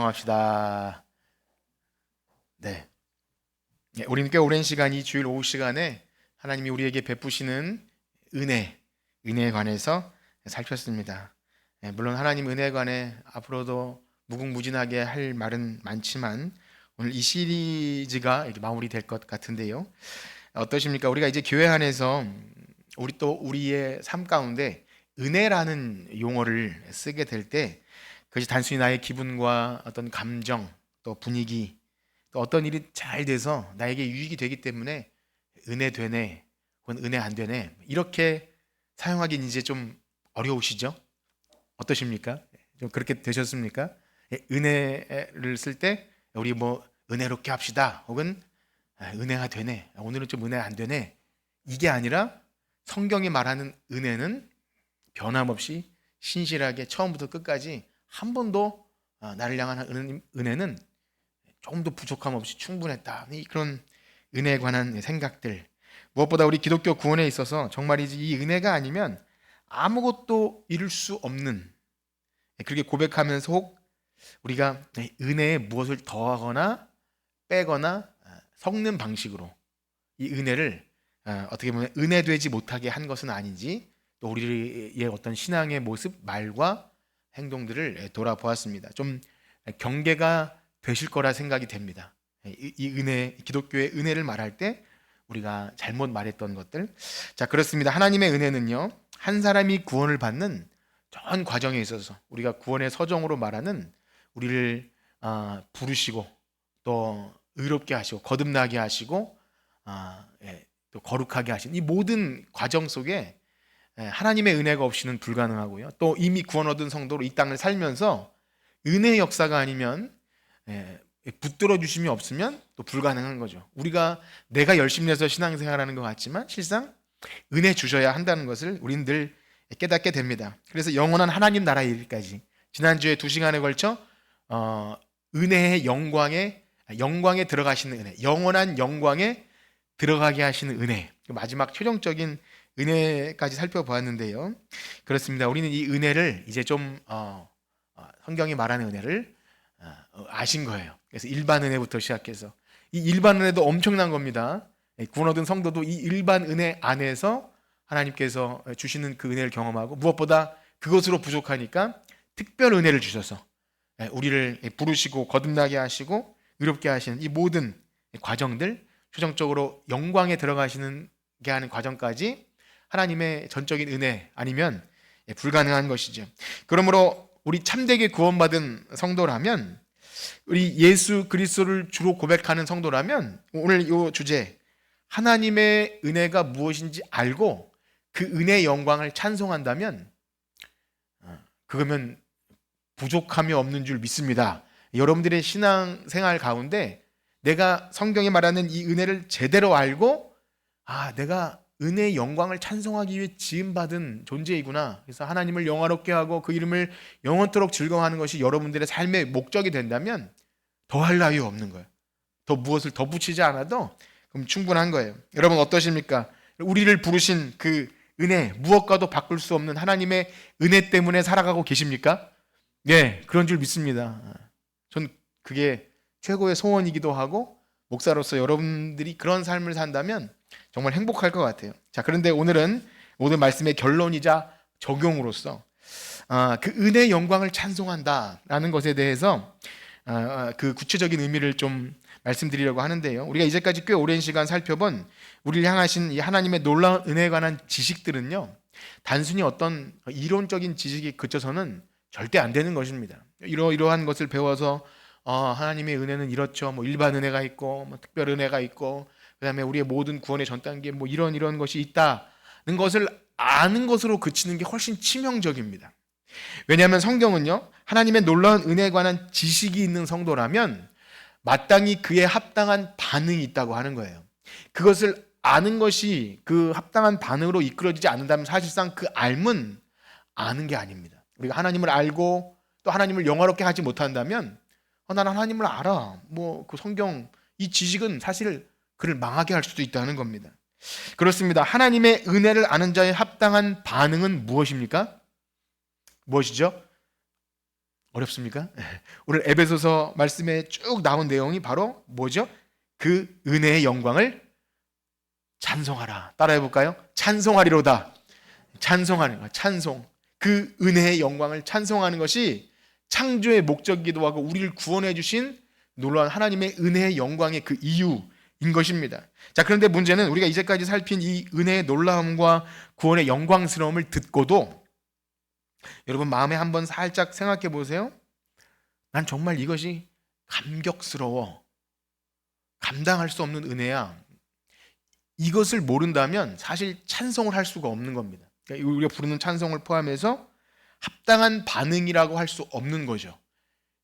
작성합시다. 네. 우리는 꽤 오랜 시간 이 주일 오후 시간에 하나님이 우리에게 베푸시는 은혜에 관해서 살폈습니다. 물론 하나님 은혜에 관해 앞으로도 무궁무진하게 할 말은 많지만 오늘 이 시리즈가 이렇게 마무리될 것 같은데요. 어떠십니까? 우리가 이제 교회 안에서 우리의 삶 가운데 은혜라는 용어를 쓰게 될 때 그것이 단순히 나의 기분과 어떤 감정, 또 분위기, 또 어떤 일이 잘 돼서 나에게 유익이 되기 때문에 은혜 되네, 혹은 은혜 안 되네, 이렇게 사용하기는 이제 좀 어려우시죠? 어떠십니까? 좀 그렇게 되셨습니까? 은혜를 쓸 때 우리 은혜롭게 합시다, 혹은 은혜가 되네, 오늘은 좀 은혜 안 되네, 이게 아니라 성경이 말하는 은혜는 변함없이 신실하게 처음부터 끝까지 한 번도 나를 향한 은혜는 조금도 부족함 없이 충분했다, 그런 은혜에 관한 생각들, 무엇보다 우리 기독교 구원에 있어서 정말이지 이 은혜가 아니면 아무것도 이룰 수 없는, 그렇게 고백하면서 혹 우리가 은혜에 무엇을 더하거나 빼거나 섞는 방식으로 이 은혜를 어떻게 보면 은혜되지 못하게 한 것은 아닌지, 또 우리의 어떤 신앙의 모습, 말과 행동들을 돌아보았습니다. 좀 경계가 되실 거라 생각이 됩니다. 이 은혜, 기독교의 은혜를 말할 때 우리가 잘못 말했던 것들. 자, 그렇습니다. 하나님의 은혜는요, 한 사람이 구원을 받는 전 과정에 있어서 우리가 구원의 서정으로 말하는 우리를 부르시고 또 의롭게 하시고 거듭나게 하시고 또 거룩하게 하신 이 모든 과정 속에 하나님의 은혜가 없이는 불가능하고요. 또 이미 구원 얻은 성도로 이 땅을 살면서 은혜의 역사가 아니면, 붙들어 주심이 없으면 또 불가능한 거죠. 우리가 내가 열심히 해서 신앙생활하는 것 같지만 실상 은혜 주셔야 한다는 것을 우리는 늘 깨닫게 됩니다. 그래서 영원한 하나님 나라 이르기까지 지난주에 2시간에 걸쳐 은혜의 영광에 들어가시는 은혜, 영원한 영광에 들어가게 하시는 은혜, 마지막 최종적인 은혜까지 살펴보았는데요. 그렇습니다. 우리는 이 은혜를 이제 좀 성경이 말하는 은혜를 아신 거예요. 그래서 일반 은혜부터 시작해서 이 일반 은혜도 엄청난 겁니다. 구원 얻은 성도도 이 일반 은혜 안에서 하나님께서 주시는 그 은혜를 경험하고, 무엇보다 그것으로 부족하니까 특별 은혜를 주셔서 우리를 부르시고 거듭나게 하시고 의롭게 하시는 이 모든 과정들, 최종적으로 영광에 들어가시는 게 하는 과정까지 하나님의 전적인 은혜 아니면 불가능한 것이죠. 그러므로 우리 참되게 구원받은 성도라면, 우리 예수 그리스도를 주로 고백하는 성도라면, 오늘 이 주제 하나님의 은혜가 무엇인지 알고 그 은혜의 영광을 찬송한다면 그거면 부족함이 없는 줄 믿습니다. 여러분들의 신앙생활 가운데 내가 성경에 말하는 이 은혜를 제대로 알고, 내가 은혜의 영광을 찬송하기 위해 지음받은 존재이구나, 그래서 하나님을 영화롭게 하고 그 이름을 영원토록 즐거워하는 것이 여러분들의 삶의 목적이 된다면 더할 나위 없는 거예요. 더 무엇을 더 붙이지 않아도 그럼 충분한 거예요. 여러분 어떠십니까? 우리를 부르신 그 은혜, 무엇과도 바꿀 수 없는 하나님의 은혜 때문에 살아가고 계십니까? 네, 그런 줄 믿습니다. 전 그게 최고의 소원이기도 하고, 목사로서 여러분들이 그런 삶을 산다면 정말 행복할 것 같아요. 자, 그런데 오늘은 모든 말씀의 결론이자 적용으로서 그 은혜의 영광을 찬송한다라는 것에 대해서 그 구체적인 의미를 좀 말씀드리려고 하는데요. 우리가 이제까지 꽤 오랜 시간 살펴본 우리를 향하신 이 하나님의 놀라운 은혜에 관한 지식들은요, 단순히 어떤 이론적인 지식이 그쳐서는 절대 안 되는 것입니다. 이러한 것을 배워서 하나님의 은혜는 이렇죠, 일반 은혜가 있고 특별 은혜가 있고, 그 다음에 우리의 모든 구원의 전 단계에 이런 것이 있다는 것을 아는 것으로 그치는 게 훨씬 치명적입니다. 왜냐하면 성경은요, 하나님의 놀라운 은혜에 관한 지식이 있는 성도라면 마땅히 그에 합당한 반응이 있다고 하는 거예요. 그것을 아는 것이 그 합당한 반응으로 이끌어지지 않는다면 사실상 그 알면 아는 게 아닙니다. 우리가 하나님을 알고 또 하나님을 영화롭게 하지 못한다면 나는 하나님을 알아, 그 성경 이 지식은 사실 그를 망하게 할 수도 있다는 겁니다. 그렇습니다. 하나님의 은혜를 아는 자의 합당한 반응은 무엇입니까? 무엇이죠? 어렵습니까? 오늘 에베소서 말씀에 쭉 나온 내용이 바로 뭐죠? 그 은혜의 영광을 찬송하라. 따라해 볼까요? 찬송하리로다. 찬송하는 거, 찬송. 그 은혜의 영광을 찬송하는 것이 창조의 목적이기도 하고 우리를 구원해 주신 놀라운 하나님의 은혜의 영광의 그 이유인 것입니다. 자, 그런데 문제는 우리가 이제까지 살핀 이 은혜의 놀라움과 구원의 영광스러움을 듣고도 여러분 마음에 한번 살짝 생각해 보세요. 난 정말 이것이 감격스러워. 감당할 수 없는 은혜야. 이것을 모른다면 사실 찬송을 할 수가 없는 겁니다. 그러니까 우리가 부르는 찬송을 포함해서 합당한 반응이라고 할 수 없는 거죠.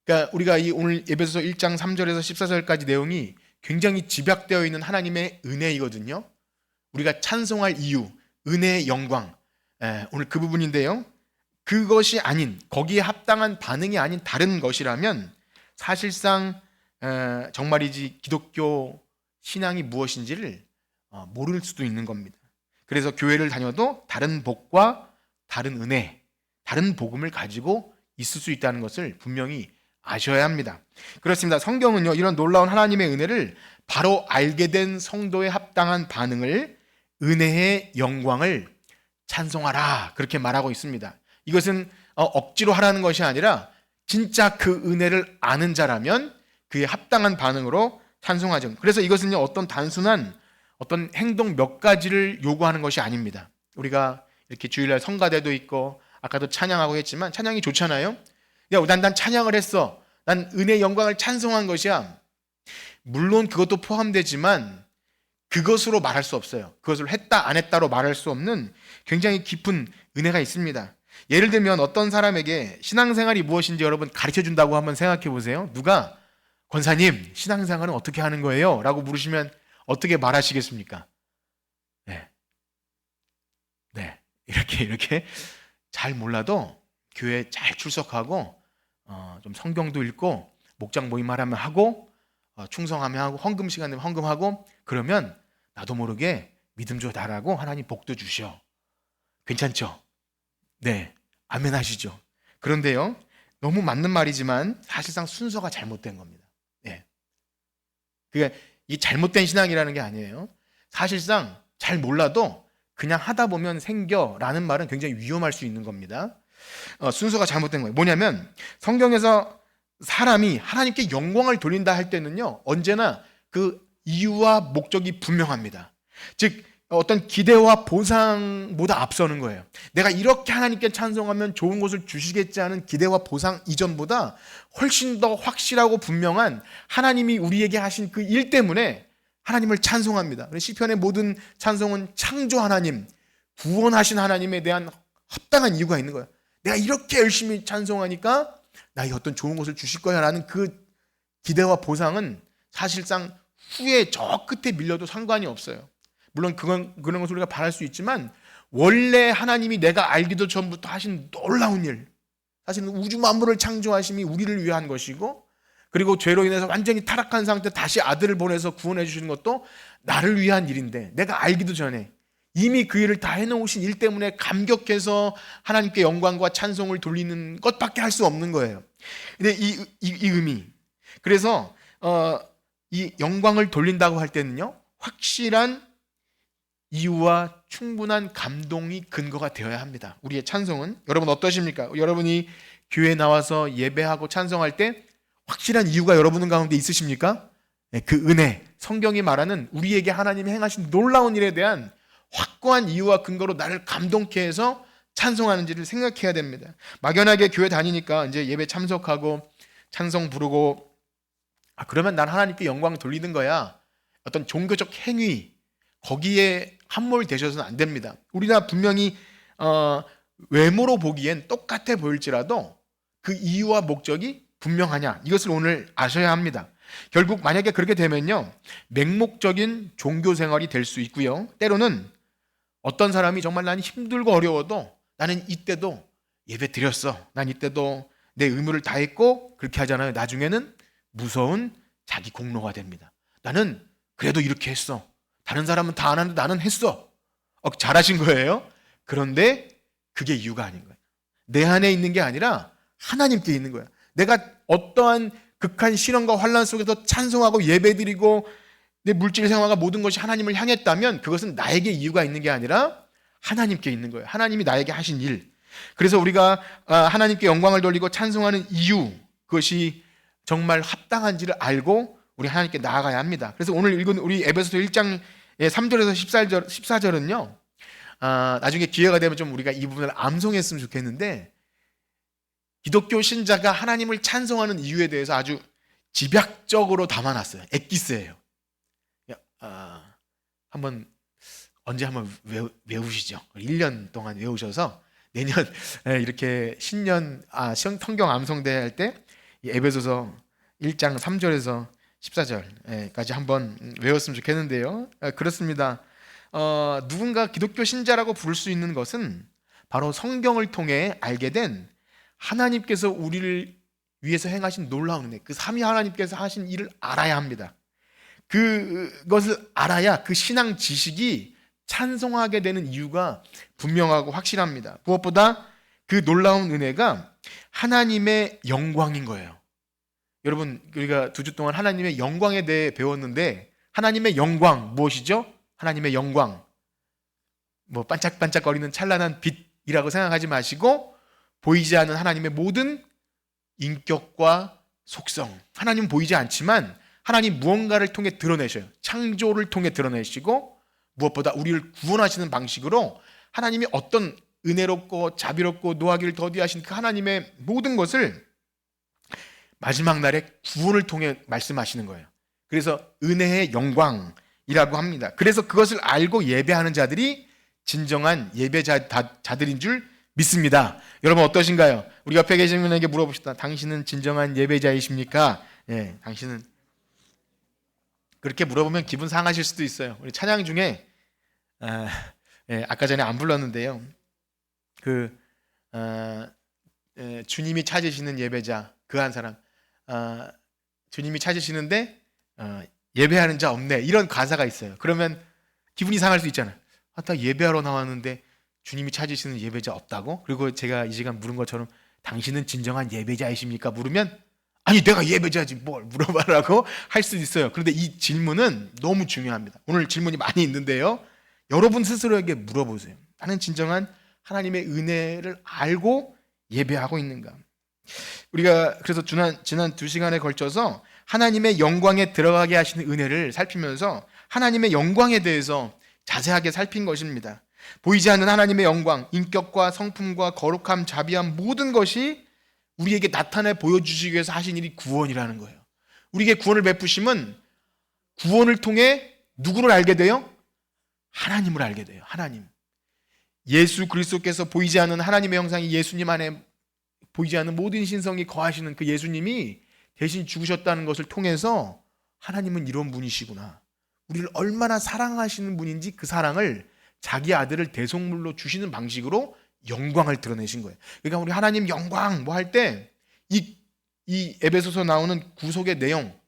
그러니까 우리가 이 오늘 에베소서 1장 3절에서 14절까지 내용이 굉장히 집약되어 있는 하나님의 은혜이거든요. 우리가 찬송할 이유, 은혜의 영광, 오늘 그 부분인데요. 그것이 아닌, 거기에 합당한 반응이 아닌 다른 것이라면 사실상 정말이지 기독교 신앙이 무엇인지를 모를 수도 있는 겁니다. 그래서 교회를 다녀도 다른 복과 다른 은혜, 다른 복음을 가지고 있을 수 있다는 것을 분명히 아셔야 합니다. 그렇습니다. 성경은요, 이런 놀라운 하나님의 은혜를 바로 알게 된 성도의 합당한 반응을 은혜의 영광을 찬송하라, 그렇게 말하고 있습니다. 이것은 억지로 하라는 것이 아니라 진짜 그 은혜를 아는 자라면 그의 합당한 반응으로 찬송하죠. 그래서 이것은요, 어떤 단순한 어떤 행동 몇 가지를 요구하는 것이 아닙니다. 우리가 이렇게 주일날 성가대도 있고 아까도 찬양하고 했지만 찬양이 좋잖아요. 난 찬양을 했어. 난 은혜의 영광을 찬송한 것이야. 물론 그것도 포함되지만 그것으로 말할 수 없어요. 그것을 했다 안 했다로 말할 수 없는 굉장히 깊은 은혜가 있습니다. 예를 들면 어떤 사람에게 신앙생활이 무엇인지 여러분 가르쳐준다고 한번 생각해 보세요. 누가 권사님 신앙생활은 어떻게 하는 거예요? 라고 물으시면 어떻게 말하시겠습니까? 네. 이렇게 잘 몰라도 교회 잘 출석하고 좀 성경도 읽고 목장 모임하라면 하고 충성하면 하고 헌금 시간 되면 헌금하고 그러면 나도 모르게 믿음 좋다라고 하나님 복도 주셔. 괜찮죠? 네. 아멘 하시죠. 그런데요, 너무 맞는 말이지만 사실상 순서가 잘못된 겁니다. 네. 그게 이 잘못된 신앙이라는 게 아니에요. 사실상 잘 몰라도 그냥 하다 보면 생겨라는 말은 굉장히 위험할 수 있는 겁니다. 순서가 잘못된 거예요. 뭐냐면 성경에서 사람이 하나님께 영광을 돌린다 할 때는요, 언제나 그 이유와 목적이 분명합니다. 즉 어떤 기대와 보상보다 앞서는 거예요. 내가 이렇게 하나님께 찬송하면 좋은 것을 주시겠지 하는 기대와 보상 이전보다 훨씬 더 확실하고 분명한 하나님이 우리에게 하신 그 일 때문에 하나님을 찬송합니다. 시편의 모든 찬송은 창조 하나님, 구원하신 하나님에 대한 합당한 이유가 있는 거예요. 내가 이렇게 열심히 찬송하니까 나에게 어떤 좋은 것을 주실 거야 라는 그 기대와 보상은 사실상 후에 저 끝에 밀려도 상관이 없어요. 물론 그런 것을 우리가 바랄 수 있지만 원래 하나님이 내가 알기도 전부터 하신 놀라운 일, 사실은 우주 만물을 창조하심이 우리를 위한 것이고, 그리고 죄로 인해서 완전히 타락한 상태 다시 아들을 보내서 구원해 주시는 것도 나를 위한 일인데 내가 알기도 전에 이미 그 일을 다 해놓으신 일 때문에 감격해서 하나님께 영광과 찬송을 돌리는 것밖에 할 수 없는 거예요. 근데 이 의미, 그래서 이 영광을 돌린다고 할 때는요, 확실한 이유와 충분한 감동이 근거가 되어야 합니다. 우리의 찬송은. 여러분 어떠십니까? 여러분이 교회에 나와서 예배하고 찬송할 때 확실한 이유가 여러분 가운데 있으십니까? 그 은혜, 성경이 말하는 우리에게 하나님이 행하신 놀라운 일에 대한 확고한 이유와 근거로 나를 감동케 해서 찬송하는지를 생각해야 됩니다. 막연하게 교회 다니니까 이제 예배 참석하고 찬송 부르고 그러면 난 하나님께 영광 돌리는 거야. 어떤 종교적 행위, 거기에 함몰되셔서는 안 됩니다. 우리가 분명히 외모로 보기엔 똑같아 보일지라도 그 이유와 목적이 분명하냐, 이것을 오늘 아셔야 합니다. 결국 만약에 그렇게 되면요, 맹목적인 종교 생활이 될 수 있고요, 때로는 어떤 사람이 정말 나는 힘들고 어려워도 나는 이때도 예배 드렸어, 난 이때도 내 의무를 다했고, 그렇게 하잖아요. 나중에는 무서운 자기 공로가 됩니다. 나는 그래도 이렇게 했어, 다른 사람은 다 안 하는데 나는 했어. 잘하신 거예요. 그런데 그게 이유가 아닌 거예요. 내 안에 있는 게 아니라 하나님께 있는 거야. 내가 어떠한 극한 시련과 환난 속에서 찬송하고 예배드리고 내 물질 생활과 모든 것이 하나님을 향했다면 그것은 나에게 이유가 있는 게 아니라 하나님께 있는 거예요. 하나님이 나에게 하신 일. 그래서 우리가 하나님께 영광을 돌리고 찬송하는 이유, 그것이 정말 합당한지를 알고 우리 하나님께 나아가야 합니다. 그래서 오늘 읽은 우리 에베소서 1장 3절에서 14절은요, 나중에 기회가 되면 좀 우리가 이 부분을 암송했으면 좋겠는데, 기독교 신자가 하나님을 찬송하는 이유에 대해서 아주 집약적으로 담아놨어요. 엑기스예요. 언제 한번 외우시죠. 1년 동안 외우셔서 내년 이렇게 신년 성경 암송대회 할 때 에베소서 1장 3절에서 14절까지 한번 외웠으면 좋겠는데요. 그렇습니다. 누군가 기독교 신자라고 부를 수 있는 것은 바로 성경을 통해 알게 된 하나님께서 우리를 위해서 행하신 놀라운 은혜, 그 삼위 하나님께서 하신 일을 알아야 합니다. 그것을 알아야 그 신앙 지식이 찬송하게 되는 이유가 분명하고 확실합니다. 무엇보다 그 놀라운 은혜가 하나님의 영광인 거예요. 여러분, 우리가 2주 동안 하나님의 영광에 대해 배웠는데, 하나님의 영광 무엇이죠? 하나님의 영광, 뭐 반짝반짝거리는 찬란한 빛이라고 생각하지 마시고, 보이지 않는 하나님의 모든 인격과 속성, 하나님은 보이지 않지만 하나님 무언가를 통해 드러내셔요. 창조를 통해 드러내시고, 무엇보다 우리를 구원하시는 방식으로 하나님이 어떤 은혜롭고 자비롭고 노하기를 더디하신 그 하나님의 모든 것을 마지막 날에 구원을 통해 말씀하시는 거예요. 그래서 은혜의 영광이라고 합니다. 그래서 그것을 알고 예배하는 자들이 진정한 예배자들인 줄 믿습니다. 여러분 어떠신가요? 우리 옆에 계신 분에게 물어봅시다. 당신은 진정한 예배자이십니까? 예, 당신은. 그렇게 물어보면 기분 상하실 수도 있어요. 우리 찬양 중에 아까 전에 안 불렀는데요. 주님이 찾으시는 예배자, 그 한 사람, 주님이 찾으시는데 예배하는 자 없네, 이런 가사가 있어요. 그러면 기분이 상할 수 있잖아요. 나 예배하러 나왔는데 주님이 찾으시는 예배자 없다고? 그리고 제가 이 시간 물은 것처럼 당신은 진정한 예배자이십니까? 물으면 아니 내가 예배자지 뭘 물어봐라고 할 수도 있어요. 그런데 이 질문은 너무 중요합니다. 오늘 질문이 많이 있는데요, 여러분 스스로에게 물어보세요. 나는 진정한 하나님의 은혜를 알고 예배하고 있는가? 우리가 그래서 지난 2시간에 걸쳐서 하나님의 영광에 들어가게 하시는 은혜를 살피면서 하나님의 영광에 대해서 자세하게 살핀 것입니다. 보이지 않는 하나님의 영광, 인격과 성품과 거룩함, 자비함, 모든 것이 우리에게 나타내 보여주시기 위해서 하신 일이 구원이라는 거예요. 우리에게 구원을 베푸심은 구원을 통해 누구를 알게 돼요? 하나님을 알게 돼요. 하나님. 예수 그리스도께서 보이지 않는 하나님의 형상이 예수님 안에 보이지 않는 모든 신성이 거하시는 그 예수님이 대신 죽으셨다는 것을 통해서 하나님은 이런 분이시구나, 우리를 얼마나 사랑하시는 분인지 그 사랑을 자기 아들을 대속물로 주시는 방식으로 영광을 드러내신 거예요. 그러니까 우리 하나님 영광 뭐 할 때 이 에베소서 나오는 구속의 내용,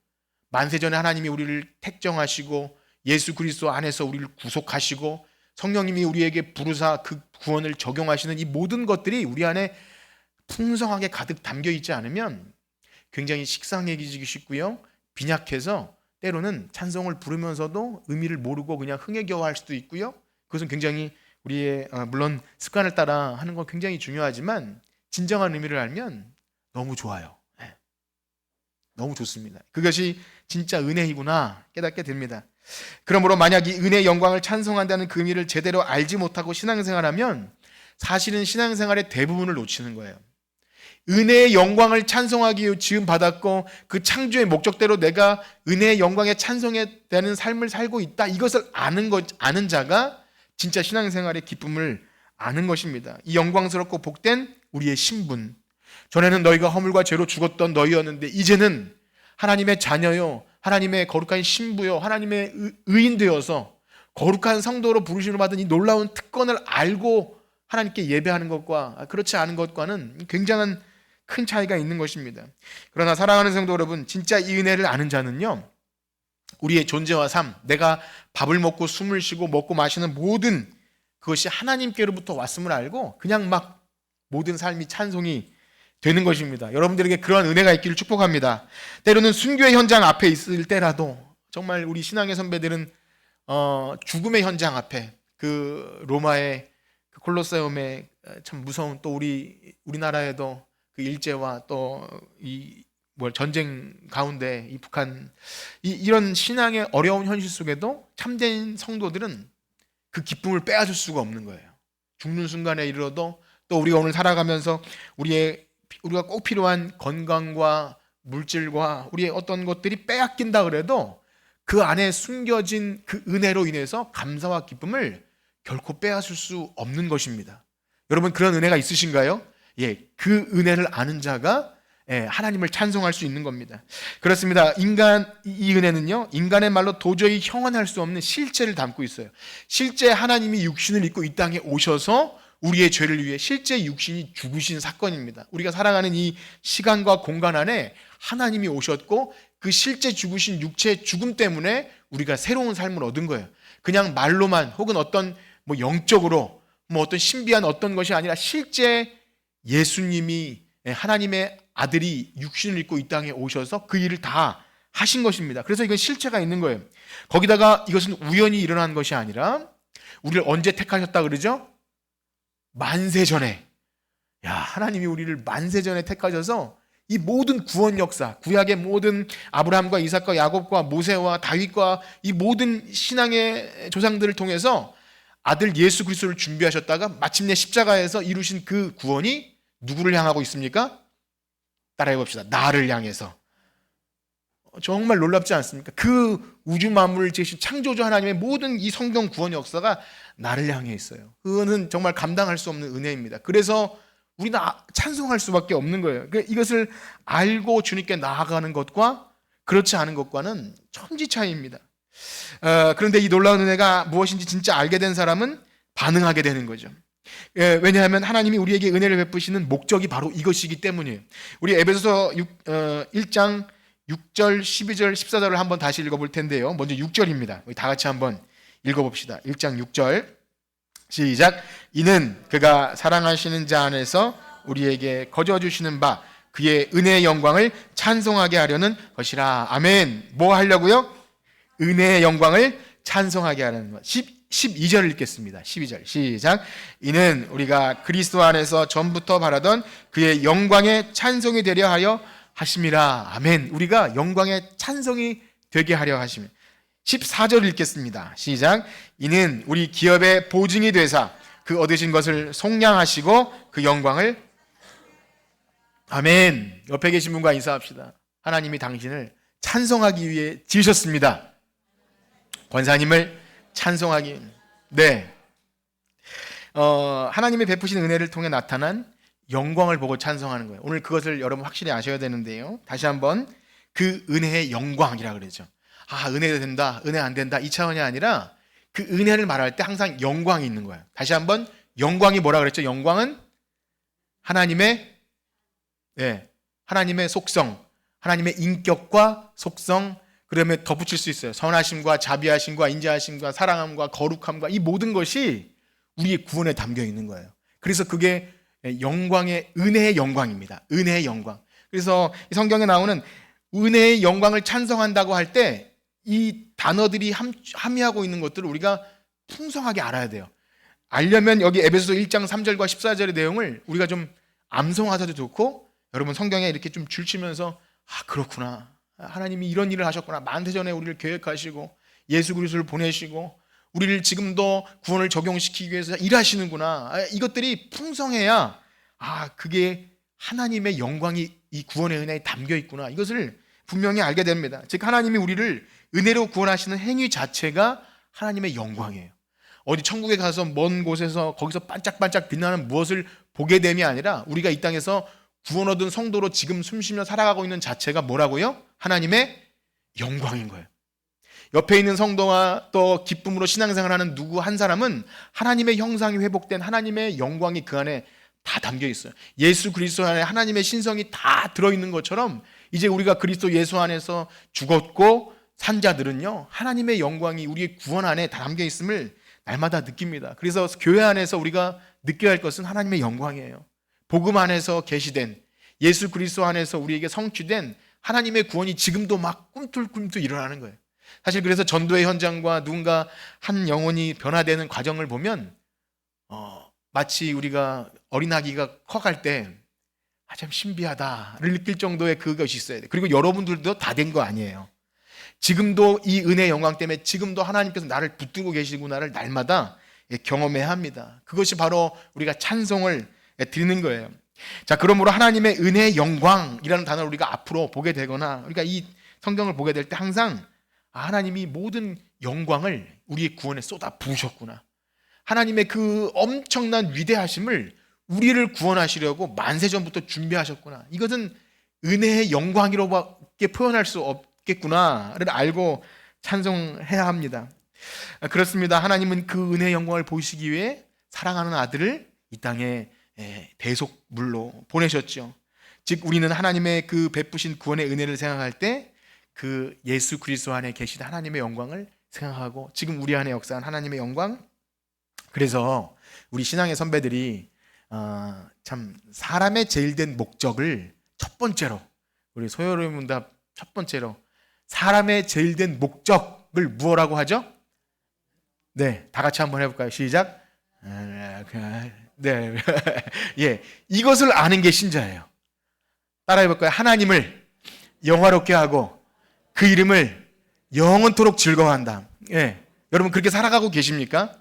만세전에 하나님이 우리를 택정하시고 예수 그리스도 안에서 우리를 구속하시고 성령님이 우리에게 부르사 그 구원을 적용하시는 이 모든 것들이 우리 안에 풍성하게 가득 담겨 있지 않으면 굉장히 식상해지기 쉽고요, 빈약해서 때로는 찬송을 부르면서도 의미를 모르고 그냥 흥에 겨워할 수도 있고요. 그것은 굉장히 우리의 물론 습관을 따라 하는 건 굉장히 중요하지만 진정한 의미를 알면 너무 좋아요. 너무 좋습니다. 그것이 진짜 은혜이구나 깨닫게 됩니다. 그러므로 만약 이 은혜의 영광을 찬송한다는 그 의미를 제대로 알지 못하고 신앙생활하면 사실은 신앙생활의 대부분을 놓치는 거예요. 은혜의 영광을 찬송하기 위해 지음 받았고 그 창조의 목적대로 내가 은혜의 영광에 찬송해 되는 삶을 살고 있다, 이것을 아는 자가 진짜 신앙생활의 기쁨을 아는 것입니다. 이 영광스럽고 복된 우리의 신분, 전에는 너희가 허물과 죄로 죽었던 너희였는데 이제는 하나님의 자녀요, 하나님의 거룩한 신부요, 하나님의 의인 되어서 거룩한 성도로 부르심을 받은 이 놀라운 특권을 알고 하나님께 예배하는 것과 그렇지 않은 것과는 굉장한 큰 차이가 있는 것입니다. 그러나 사랑하는 성도 여러분, 진짜 이 은혜를 아는 자는요, 우리의 존재와 삶, 내가 밥을 먹고 숨을 쉬고 먹고 마시는 모든 그것이 하나님께로부터 왔음을 알고 그냥 막 모든 삶이 찬송이 되는 것입니다. 여러분들에게 그러한 은혜가 있기를 축복합니다. 때로는 순교의 현장 앞에 있을 때라도 정말 우리 신앙의 선배들은 죽음의 현장 앞에 그 로마의 그 콜로세움의 참 무서운, 또 우리나라에도 그 일제와 또 이 전쟁 가운데 이 북한 이런 신앙의 어려운 현실 속에도 참된 성도들은 그 기쁨을 빼앗을 수가 없는 거예요. 죽는 순간에 이르러도 또 우리가 오늘 살아가면서 우리가 꼭 필요한 건강과 물질과 우리의 어떤 것들이 빼앗긴다 그래도 그 안에 숨겨진 그 은혜로 인해서 감사와 기쁨을 결코 빼앗을 수 없는 것입니다. 여러분, 그런 은혜가 있으신가요? 예, 그 은혜를 아는 자가 하나님을 찬송할 수 있는 겁니다. 그렇습니다. 이 은혜는요, 인간의 말로 도저히 형언할 수 없는 실제를 담고 있어요. 실제 하나님이 육신을 입고 이 땅에 오셔서 우리의 죄를 위해 실제 육신이 죽으신 사건입니다. 우리가 살아가는 이 시간과 공간 안에 하나님이 오셨고 그 실제 죽으신 육체의 죽음 때문에 우리가 새로운 삶을 얻은 거예요. 그냥 말로만 혹은 어떤 영적으로 어떤 신비한 어떤 것이 아니라 실제 예수님이, 하나님의 아들이 육신을 입고 이 땅에 오셔서 그 일을 다 하신 것입니다. 그래서 이건 실체가 있는 거예요. 거기다가 이것은 우연히 일어난 것이 아니라 우리를 언제 택하셨다 그러죠? 만세 전에. 하나님이 우리를 만세 전에 택하셔서 이 모든 구원 역사, 구약의 모든 아브라함과 이삭과 야곱과 모세와 다윗과 이 모든 신앙의 조상들을 통해서 아들 예수 그리스도를 준비하셨다가 마침내 십자가에서 이루신 그 구원이 누구를 향하고 있습니까? 따라해 봅시다. 나를 향해서. 정말 놀랍지 않습니까? 그 우주 만물을 지으신 창조주 하나님의 모든 이 성경 구원 역사가 나를 향해 있어요. 그거는 정말 감당할 수 없는 은혜입니다. 그래서 우리는 찬송할 수밖에 없는 거예요. 이것을 알고 주님께 나아가는 것과 그렇지 않은 것과는 천지 차이입니다. 그런데 이 놀라운 은혜가 무엇인지 진짜 알게 된 사람은 반응하게 되는 거죠. 왜냐하면 하나님이 우리에게 은혜를 베푸시는 목적이 바로 이것이기 때문이에요. 우리 에베소서 1장 6절, 12절, 14절을 한번 다시 읽어볼 텐데요. 먼저 6절입니다. 우리 다 같이 한번 읽어봅시다. 1장 6절 시작. 이는 그가 사랑하시는 자 안에서 우리에게 거저 주시는 바 그의 은혜의 영광을 찬송하게 하려는 것이라. 아멘. 뭐 하려고요? 은혜의 영광을 찬송하게 하는 것. 12절 읽겠습니다. 12절 시작. 이는 우리가 그리스도 안에서 전부터 바라던 그의 영광의 찬송이 되려 하여 하심이라. 아멘. 우리가 영광의 찬송이 되게 하려 하시면. 14절 읽겠습니다. 시작. 이는 우리 기업의 보증이 되사 그 얻으신 것을 속량하시고 그 영광을. 아멘. 옆에 계신 분과 인사합시다. 하나님이 당신을 찬송하기 위해 지으셨습니다. 권사님을 찬송하기. 네. 하나님의 베푸신 은혜를 통해 나타난 영광을 보고 찬송하는 거예요. 오늘 그것을 여러분 확실히 아셔야 되는데요. 다시 한번 그 은혜의 영광이라 그러죠. 은혜 된다, 은혜 안 된다 이 차원이 아니라 그 은혜를 말할 때 항상 영광이 있는 거예요. 다시 한번 영광이 뭐라 그랬죠? 영광은 하나님의 속성, 하나님의 인격과 속성, 그러면 덧붙일 수 있어요. 선하심과 자비하심과 인자하심과 사랑함과 거룩함과 이 모든 것이 우리의 구원에 담겨 있는 거예요. 그래서 그게 영광의 은혜의 영광입니다. 은혜의 영광. 그래서 성경에 나오는 은혜의 영광을 찬송한다고 할 때 이 단어들이 함의하고 있는 것들을 우리가 풍성하게 알아야 돼요. 알려면 여기 에베소서 1장 3절과 14절의 내용을 우리가 좀 암송하셔도 좋고, 여러분 성경에 이렇게 좀 줄치면서 그렇구나, 하나님이 이런 일을 하셨구나, 만세전에 우리를 계획하시고 예수 그리스도를 보내시고 우리를 지금도 구원을 적용시키기 위해서 일하시는구나, 이것들이 풍성해야 그게 하나님의 영광이 이 구원의 은혜에 담겨 있구나, 이것을 분명히 알게 됩니다. 즉 하나님이 우리를 은혜로 구원하시는 행위 자체가 하나님의 영광이에요. 어디 천국에 가서 먼 곳에서 거기서 반짝반짝 빛나는 무엇을 보게 됨이 아니라 우리가 이 땅에서 구원 얻은 성도로 지금 숨쉬며 살아가고 있는 자체가 뭐라고요? 하나님의 영광인 거예요. 옆에 있는 성도와 또 기쁨으로 신앙생활하는 누구 한 사람은 하나님의 형상이 회복된 하나님의 영광이 그 안에 다 담겨 있어요. 예수 그리스도 안에 하나님의 신성이 다 들어있는 것처럼 이제 우리가 그리스도 예수 안에서 죽었고 산 자들은요, 하나님의 영광이 우리의 구원 안에 다 담겨 있음을 날마다 느낍니다. 그래서 교회 안에서 우리가 느껴야 할 것은 하나님의 영광이에요. 복음 안에서 계시된 예수 그리스도 안에서 우리에게 성취된 하나님의 구원이 지금도 막 꿈틀꿈틀 일어나는 거예요. 사실 그래서 전도의 현장과 누군가 한 영혼이 변화되는 과정을 보면 마치 우리가 어린아기가 커갈 때 참 신비하다를 느낄 정도의 그것이 있어야 돼요. 그리고 여러분들도 다 된 거 아니에요. 지금도 이 은혜의 영광 때문에 지금도 하나님께서 나를 붙들고 계시구나를 날마다 경험해야 합니다. 그것이 바로 우리가 찬송을 드리는 거예요. 자, 그러므로 하나님의 은혜의 영광이라는 단어를 우리가 앞으로 보게 되거나 우리가 이 성경을 보게 될 때 항상 하나님이 모든 영광을 우리의 구원에 쏟아 부으셨구나. 하나님의 그 엄청난 위대하심을 우리를 구원하시려고 만세전부터 준비하셨구나. 이것은 은혜의 영광이로밖에 표현할 수 없겠구나를 알고 찬송해야 합니다. 그렇습니다. 하나님은 그 은혜의 영광을 보이시기 위해 사랑하는 아들을 이 땅에 대속물로 보내셨죠. 즉 우리는 하나님의 그 베푸신 구원의 은혜를 생각할 때 그 예수 그리스도 안에 계신 하나님의 영광을 생각하고 지금 우리 안에 역사한 하나님의 영광. 그래서 우리 신앙의 선배들이 참 사람의 제일 된 목적을 첫 번째로, 우리 소요로의 문답 첫 번째로 사람의 제일 된 목적을 무엇라고 하죠? 네, 다 같이 한번 해볼까요? 시작. 네, 예, 이것을 아는 게 신자예요. 따라해볼까요? 하나님을 영화롭게 하고 그 이름을 영원토록 즐거워한다. 예, 여러분 그렇게 살아가고 계십니까?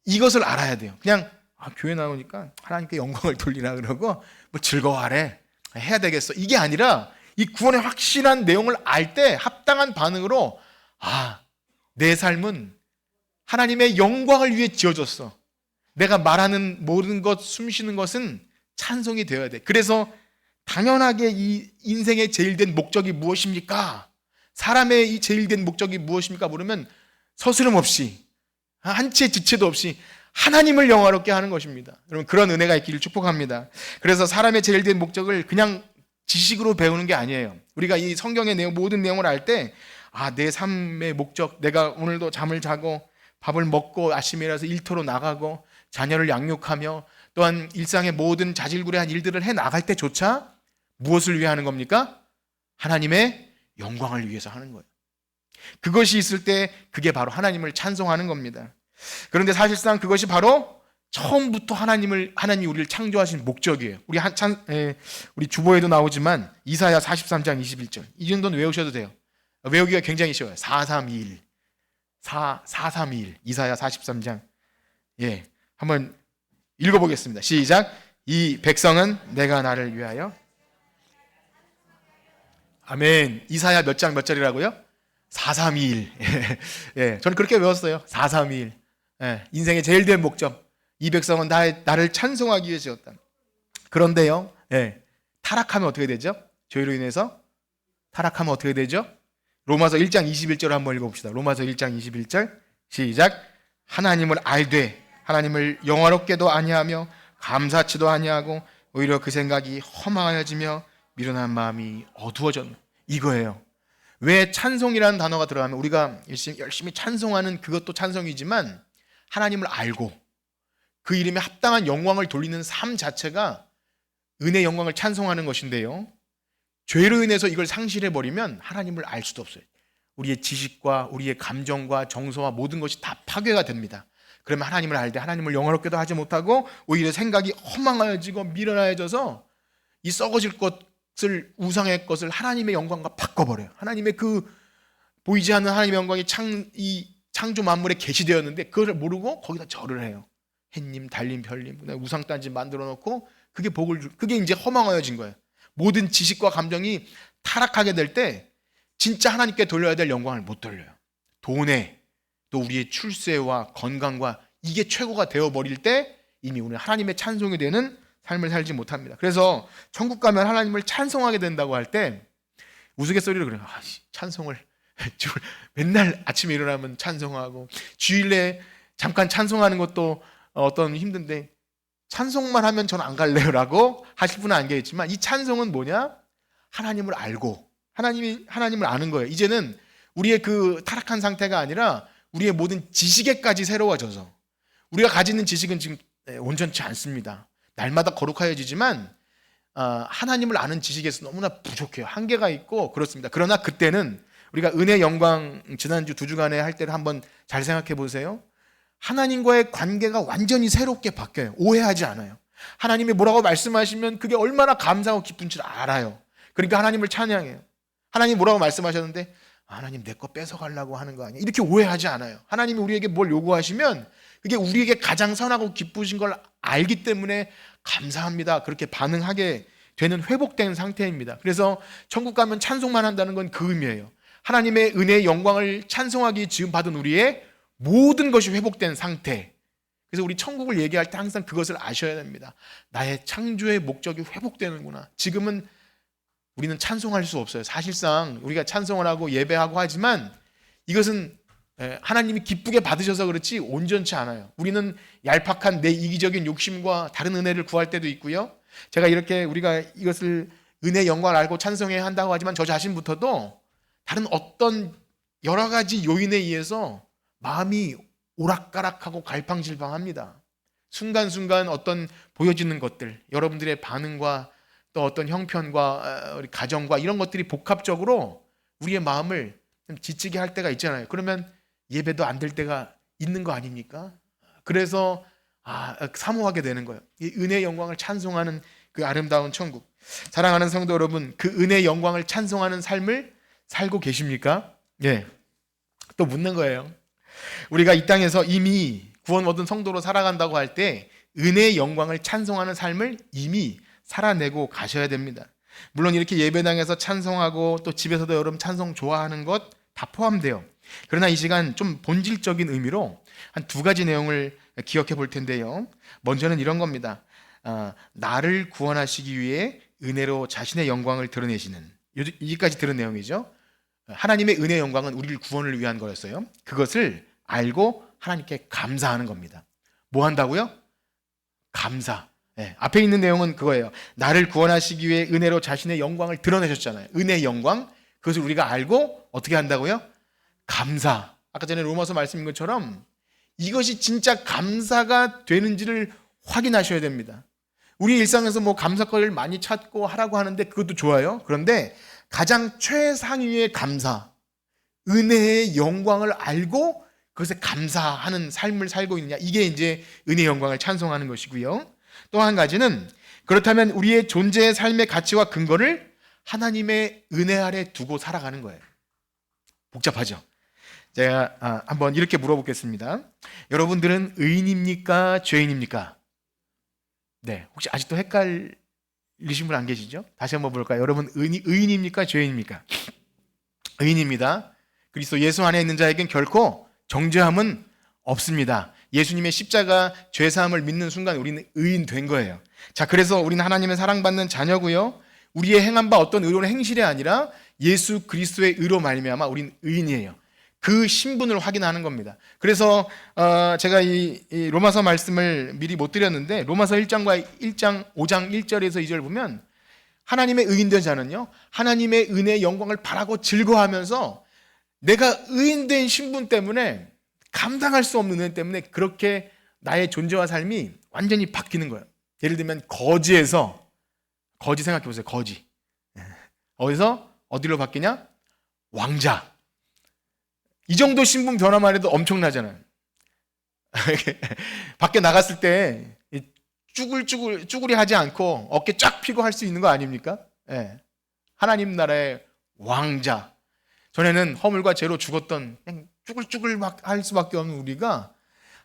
이것을 알아야 돼요. 그냥 교회 나오니까 하나님께 영광을 돌리라 그러고 뭐 즐거워하래 해야 되겠어, 이게 아니라 이 구원의 확실한 내용을 알 때 합당한 반응으로 내 삶은 하나님의 영광을 위해 지어졌어. 내가 말하는 모든 것, 숨쉬는 것은 찬송이 되어야 돼. 그래서 당연하게 이 인생의 제일 된 목적이 무엇입니까? 사람의 이 제일 된 목적이 무엇입니까? 물으면 서스름 없이, 한 치의 지체도 없이 하나님을 영화롭게 하는 것입니다. 여러분 그런 은혜가 있기를 축복합니다. 그래서 사람의 제일 된 목적을 그냥 지식으로 배우는 게 아니에요. 우리가 이 성경의 내용, 모든 내용을 알 때 내 삶의 목적, 내가 오늘도 잠을 자고 밥을 먹고 아침에 일어나서 일터로 나가고 자녀를 양육하며 또한 일상의 모든 자질구레한 일들을 해 나갈 때조차 무엇을 위해 하는 겁니까? 하나님의 영광을 위해서 하는 거예요. 그것이 있을 때 그게 바로 하나님을 찬송하는 겁니다. 그런데 사실상 그것이 바로 처음부터 하나님이 우리를 창조하신 목적이에요. 우리 주보에도 나오지만 이사야 43장 21절, 이 정도는 외우셔도 돼요. 외우기가 굉장히 쉬워요. 432일 이사야 43장. 예, 한번 읽어보겠습니다. 시작. 이 백성은 내가 나를 위하여. 아멘. 이사야 몇 장 몇 절이라고요? 432일. 예, 저는 그렇게 외웠어요. 432일. 예, 인생의 제일 된 목적. 이 백성은 나를 찬송하기 위해 지었다. 그런데요, 예, 타락하면 어떻게 되죠? 죄로 인해서 타락하면 어떻게 되죠? 로마서 1장 21절 한번 읽어봅시다. 로마서 1장 21절 시작. 하나님을 알되 하나님을 영화롭게도 아니하며 감사치도 아니하고 오히려 그 생각이 허망하여지며 미련한 마음이 어두워졌네. 이거예요. 왜 찬송이라는 단어가 들어가면 우리가 열심히 찬송하는 그것도 찬송이지만 하나님을 알고 그 이름에 합당한 영광을 돌리는 삶 자체가 은혜의 영광을 찬송하는 것인데요, 죄로 인해서 이걸 상실해버리면 하나님을 알 수도 없어요. 우리의 지식과 우리의 감정과 정서와 모든 것이 다 파괴가 됩니다. 그러면 하나님을 알 때 하나님을 영화롭게도 하지 못하고 오히려 생각이 허망해지고 미련해져서 이 썩어질 것을, 우상의 것을 하나님의 영광과 바꿔버려요. 하나님의 그 보이지 않는 하나님의 영광이 이 창조 만물에 계시되었는데 그것을 모르고 거기다 절을 해요. 햇님, 달님, 별님, 우상단지 만들어 놓고 그게 이제 허망하여진 거예요. 모든 지식과 감정이 타락하게 될 때 진짜 하나님께 돌려야 될 영광을 못 돌려요. 돈에, 또 우리의 출세와 건강과 이게 최고가 되어버릴 때 이미 우리는 하나님의 찬송이 되는 삶을 살지 못합니다. 그래서 천국 가면 하나님을 찬송하게 된다고 할 때 우스갯소리로 그래요. 찬송을 맨날 아침에 일어나면 찬송하고 주일에 잠깐 찬송하는 것도 어떤 힘든데 찬송만 하면 전 안 갈래요 라고 하실 분은 안 계시지만, 이 찬송은 뭐냐? 하나님을 알고 하나님을 아는 거예요. 이제는 우리의 그 타락한 상태가 아니라 우리의 모든 지식에까지 새로워져서, 우리가 가지는 지식은 지금 온전치 않습니다. 날마다 거룩하여지지만 하나님을 아는 지식에서 너무나 부족해요. 한계가 있고 그렇습니다. 그러나 그때는 우리가 은혜 영광 지난주 2주간에 할 때를 한번 잘 생각해 보세요. 하나님과의 관계가 완전히 새롭게 바뀌어요. 오해하지 않아요. 하나님이 뭐라고 말씀하시면 그게 얼마나 감사하고 기쁜 줄 알아요. 그러니까 하나님을 찬양해요. 하나님 뭐라고 말씀하셨는데 하나님 내 거 뺏어가려고 하는 거 아니야? 이렇게 오해하지 않아요. 하나님이 우리에게 뭘 요구하시면 그게 우리에게 가장 선하고 기쁘신 걸 알기 때문에 감사합니다. 그렇게 반응하게 되는 회복된 상태입니다. 그래서 천국 가면 찬송만 한다는 건 그 의미예요. 하나님의 은혜의 영광을 찬송하기 지금 받은 우리의 모든 것이 회복된 상태. 그래서 우리 천국을 얘기할 때 항상 그것을 아셔야 됩니다. 나의 창조의 목적이 회복되는구나. 지금은 우리는 찬송할 수 없어요. 사실상 우리가 찬송을 하고 예배하고 하지만 이것은 하나님이 기쁘게 받으셔서 그렇지 온전치 않아요. 우리는 얄팍한 내 이기적인 욕심과 다른 은혜를 구할 때도 있고요. 제가 이렇게 우리가 이것을 은혜 영광을 알고 찬송해야 한다고 하지만 저 자신부터도 다른 어떤 여러 가지 요인에 의해서 마음이 오락가락하고 갈팡질팡합니다. 순간순간 어떤 보여지는 것들, 여러분들의 반응과 또 어떤 형편과 우리 가정과 이런 것들이 복합적으로 우리의 마음을 좀 지치게 할 때가 있잖아요. 그러면 예배도 안 될 때가 있는 거 아닙니까? 그래서 사모하게 되는 거예요. 이 은혜의 영광을 찬송하는 그 아름다운 천국. 사랑하는 성도 여러분, 그 은혜의 영광을 찬송하는 삶을 살고 계십니까? 예. 또 묻는 거예요. 우리가 이 땅에서 이미 구원 얻은 성도로 살아간다고 할 때 은혜의 영광을 찬송하는 삶을 이미 살아내고 가셔야 됩니다. 물론 이렇게 예배당에서 찬송하고 또 집에서도 여러분 찬송 좋아하는 것 다 포함돼요. 그러나 이 시간 좀 본질적인 의미로 한 2가지 내용을 기억해 볼 텐데요. 먼저는 이런 겁니다. 나를 구원하시기 위해 은혜로 자신의 영광을 드러내시는, 여기까지 들은 내용이죠. 하나님의 은혜의 영광은 우리를 구원을 위한 거였어요. 그것을 알고 하나님께 감사하는 겁니다. 뭐 한다고요? 감사. 네, 앞에 있는 내용은 그거예요. 나를 구원하시기 위해 은혜로 자신의 영광을 드러내셨잖아요. 은혜의 영광. 그것을 우리가 알고 어떻게 한다고요? 감사. 아까 전에 로마서 말씀인 것처럼 이것이 진짜 감사가 되는지를 확인하셔야 됩니다. 우리 일상에서 뭐 감사거리를 많이 찾고 하라고 하는데 그것도 좋아요. 그런데 가장 최상위의 감사, 은혜의 영광을 알고 그것에 감사하는 삶을 살고 있느냐, 이게 이제 은혜의 영광을 찬송하는 것이고요. 또 한 가지는 그렇다면 우리의 존재의 삶의 가치와 근거를 하나님의 은혜 아래 두고 살아가는 거예요. 복잡하죠? 제가 한번 이렇게 물어보겠습니다. 여러분들은 의인입니까? 죄인입니까? 네, 혹시 아직도 헷갈리신 분 안 계시죠? 다시 한번 볼까요? 여러분 의인입니까? 죄인입니까? 의인입니다. 그리스도 예수 안에 있는 자에겐 결코 정죄함은 없습니다. 예수님의 십자가 죄사함을 믿는 순간 우리는 의인 된 거예요. 자, 그래서 우리는 하나님의 사랑받는 자녀고요. 우리의 행한 바 어떤 의로운 행실이 아니라 예수 그리스도의 의로 말미암아 우리는 의인이에요. 그 신분을 확인하는 겁니다. 그래서 제가 이 로마서 말씀을 미리 못 드렸는데 로마서 5장 1절에서 2절 보면 하나님의 의인된 자는요, 하나님의 은혜의 영광을 바라고 즐거워하면서 내가 의인된 신분 때문에 감당할 수 없는 은혜 때문에 그렇게 나의 존재와 삶이 완전히 바뀌는 거예요. 예를 들면 거지에서, 거지 생각해 보세요. 거지. 어디서 어디로 바뀌냐? 왕자. 이 정도 신분 변화만 해도 엄청나잖아요. 밖에 나갔을 때 쭈글쭈글이 하지 않고 어깨 쫙 펴고 할 수 있는 거 아닙니까? 예. 하나님 나라의 왕자. 전에는 허물과 죄로 죽었던 그냥 쭈글쭈글 막 할 수밖에 없는 우리가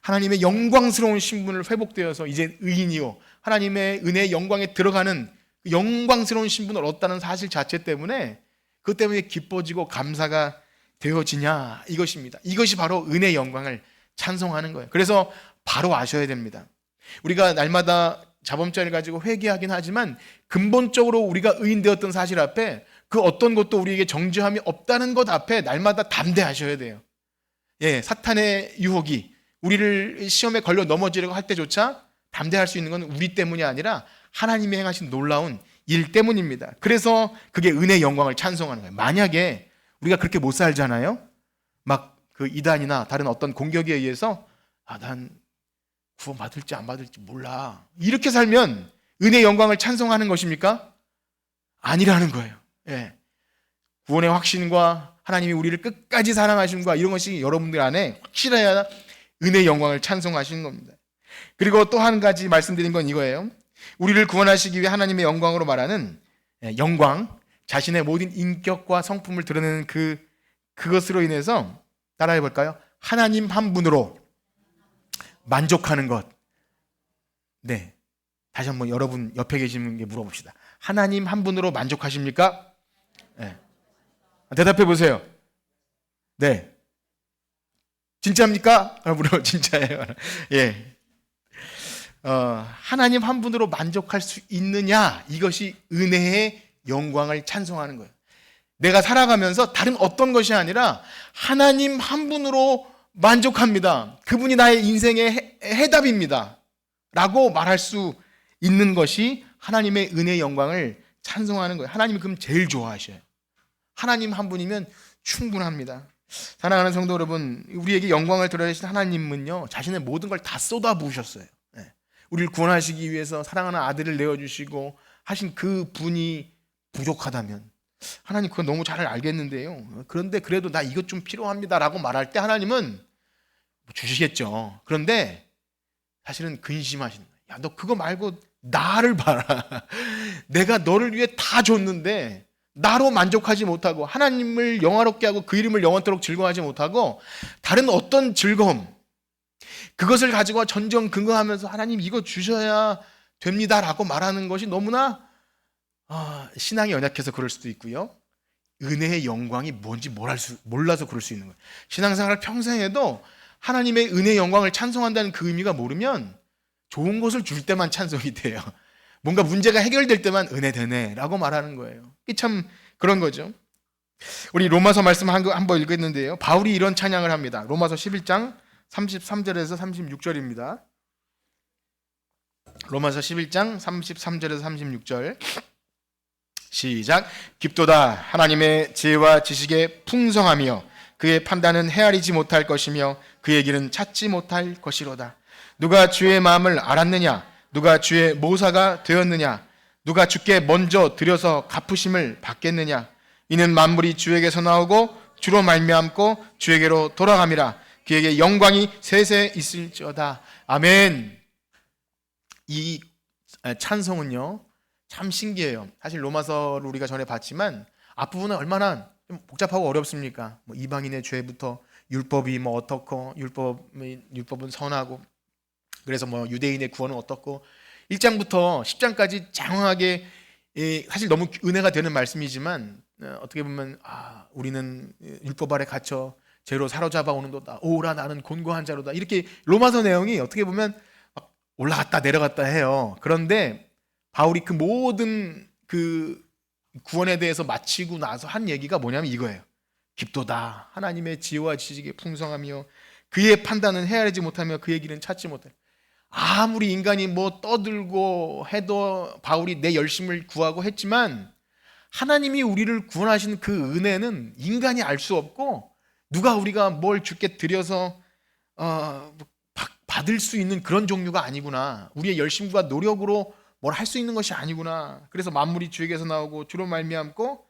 하나님의 영광스러운 신분을 회복되어서 이제 의인이요, 하나님의 은혜의 영광에 들어가는 영광스러운 신분을 얻었다는 사실 자체 때문에 그것 때문에 기뻐지고 감사가 되어지냐, 이것입니다. 이것이 바로 은혜의 영광을 찬송하는 거예요. 그래서 바로 아셔야 됩니다. 우리가 날마다 자범죄를 가지고 회개하긴 하지만 근본적으로 우리가 의인되었던 사실 앞에 그 어떤 것도 우리에게 정죄함이 없다는 것 앞에 날마다 담대하셔야 돼요. 예, 사탄의 유혹이 우리를 시험에 걸려 넘어지려고 할 때조차 담대할 수 있는 건 우리 때문이 아니라 하나님이 행하신 놀라운 일 때문입니다. 그래서 그게 은혜의 영광을 찬송하는 거예요. 만약에 우리가 그렇게 못 살잖아요. 막 그 이단이나 다른 어떤 공격에 의해서 난 구원 받을지 안 받을지 몰라, 이렇게 살면 은혜의 영광을 찬송하는 것입니까? 아니라는 거예요. 예. 구원의 확신과 하나님이 우리를 끝까지 사랑하심과 이런 것이 여러분들 안에 확실해야 은혜의 영광을 찬송하시는 겁니다. 그리고 또 한 가지 말씀드린 건 이거예요. 우리를 구원하시기 위해 하나님의 영광으로 말하는 영광, 자신의 모든 인격과 성품을 드러내는 그것으로 인해서 따라해 볼까요? 하나님 한 분으로 만족하는 것. 네. 다시 한번 여러분 옆에 계시는 분께 물어봅시다. 하나님 한 분으로 만족하십니까? 네. 대답해 보세요. 네. 진짜입니까? 물어 진짜예요. 예. 하나님 한 분으로 만족할 수 있느냐? 이것이 은혜의 영광을 찬송하는 거예요. 내가 살아가면서 다른 어떤 것이 아니라 하나님 한 분으로 만족합니다. 그분이 나의 인생의 해답입니다. 라고 말할 수 있는 것이 하나님의 은혜의 영광을 찬송하는 거예요. 하나님이 그럼 제일 좋아하셔요. 하나님 한 분이면 충분합니다. 사랑하는 성도 여러분, 우리에게 영광을 드러내신 하나님은요, 자신의 모든 걸 다 쏟아부으셨어요. 우리를 구원하시기 위해서 사랑하는 아들을 내어주시고 하신 그 분이 부족하다면 하나님 그거 너무 잘 알겠는데요, 그런데 그래도 나 이것 좀 필요합니다 라고 말할 때 하나님은 주시겠죠. 그런데 사실은 근심하시는 거예요. 야, 너 그거 말고 나를 봐라. 내가 너를 위해 다 줬는데 나로 만족하지 못하고 하나님을 영화롭게 하고 그 이름을 영원토록 즐거워하지 못하고 다른 어떤 즐거움, 그것을 가지고 전전긍긍하면서 하나님 이거 주셔야 됩니다 라고 말하는 것이 너무나 신앙이 연약해서 그럴 수도 있고요, 은혜의 영광이 뭔지 몰라서 그럴 수 있는 거예요. 신앙생활을 평생 해도 하나님의 은혜의 영광을 찬송한다는 그 의미가 모르면 좋은 것을 줄 때만 찬송이 돼요. 뭔가 문제가 해결될 때만 은혜 되네 라고 말하는 거예요. 이게 참 그런 거죠. 우리 로마서 말씀 한번 읽었는데요, 바울이 이런 찬양을 합니다. 로마서 11장 33절에서 36절입니다. 로마서 11장 33절에서 36절 시작. 깊도다 하나님의 지혜와 지식의 풍성하며 그의 판단은 헤아리지 못할 것이며 그의 길은 찾지 못할 것이로다. 누가 주의 마음을 알았느냐? 누가 주의 모사가 되었느냐? 누가 주께 먼저 드려서 갚으심을 받겠느냐? 이는 만물이 주에게서 나오고 주로 말미암고 주에게로 돌아감이라. 그에게 영광이 세세 있을지어다. 아멘. 이 찬송은요 참 신기해요. 사실 로마서를 우리가 전에 봤지만 앞부분은 얼마나 좀 복잡하고 어렵습니까? 이방인의 죄부터 율법이 어떻고, 율법은 선하고, 그래서 유대인의 구원은 어떻고, 1장부터 10장까지 장황하게, 사실 너무 은혜가 되는 말씀이지만 어떻게 보면 우리는 율법 아래 갇혀 죄로 사로잡아 오는도다. 오라 나는 곤고한 자로다. 이렇게 로마서 내용이 어떻게 보면 올라갔다 내려갔다 해요. 그런데 바울이 그 모든 그 구원에 대해서 마치고 나서 한 얘기가 뭐냐면 이거예요. 깊도다 하나님의 지혜와 지식의 풍성하며 그의 판단은 헤아리지 못하며 그의 길은 찾지 못해. 아무리 인간이 떠들고 해도 바울이 내 열심을 구하고 했지만 하나님이 우리를 구원하신 그 은혜는 인간이 알 수 없고, 누가 우리가 뭘 주께 드려서 받을 수 있는 그런 종류가 아니구나. 우리의 열심과 노력으로 뭘 할 수 있는 것이 아니구나. 그래서 만물이 주에게서 나오고 주로 말미암고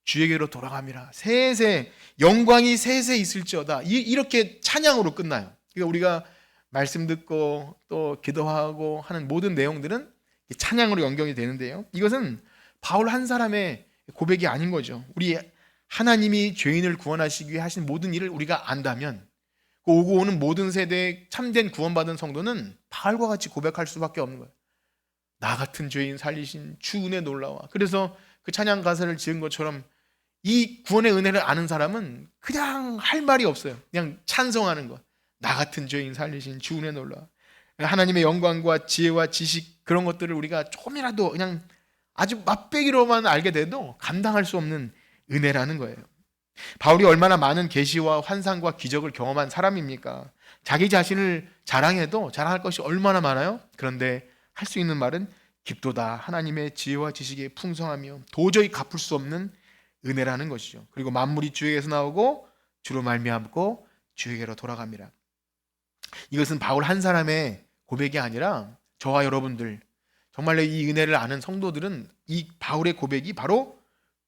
주에게로 돌아감이라. 세세 영광이 세세 있을지어다. 이렇게 찬양으로 끝나요. 그러니까 우리가 말씀 듣고 또 기도하고 하는 모든 내용들은 찬양으로 연결이 되는데요, 이것은 바울 한 사람의 고백이 아닌 거죠. 우리 하나님이 죄인을 구원하시기 위해 하신 모든 일을 우리가 안다면 그 오고 오는 모든 세대의 참된 구원받은 성도는 바울과 같이 고백할 수밖에 없는 거예요. 나 같은 죄인 살리신 주 은혜 놀라워. 그래서 그 찬양 가사를 지은 것처럼 이 구원의 은혜를 아는 사람은 그냥 할 말이 없어요. 그냥 찬송하는 것. 나 같은 죄인 살리신 주 은혜 놀라워. 하나님의 영광과 지혜와 지식, 그런 것들을 우리가 조금이라도 그냥 아주 맛배기로만 알게 돼도 감당할 수 없는 은혜라는 거예요. 바울이 얼마나 많은 계시와 환상과 기적을 경험한 사람입니까? 자기 자신을 자랑해도 자랑할 것이 얼마나 많아요? 그런데 할 수 있는 말은 깊도다 하나님의 지혜와 지식에 풍성하며 도저히 갚을 수 없는 은혜라는 것이죠. 그리고 만물이 주에게서 나오고 주로 말미암고 주에게로 돌아갑니다. 이것은 바울 한 사람의 고백이 아니라 저와 여러분들, 정말로 이 은혜를 아는 성도들은 이 바울의 고백이 바로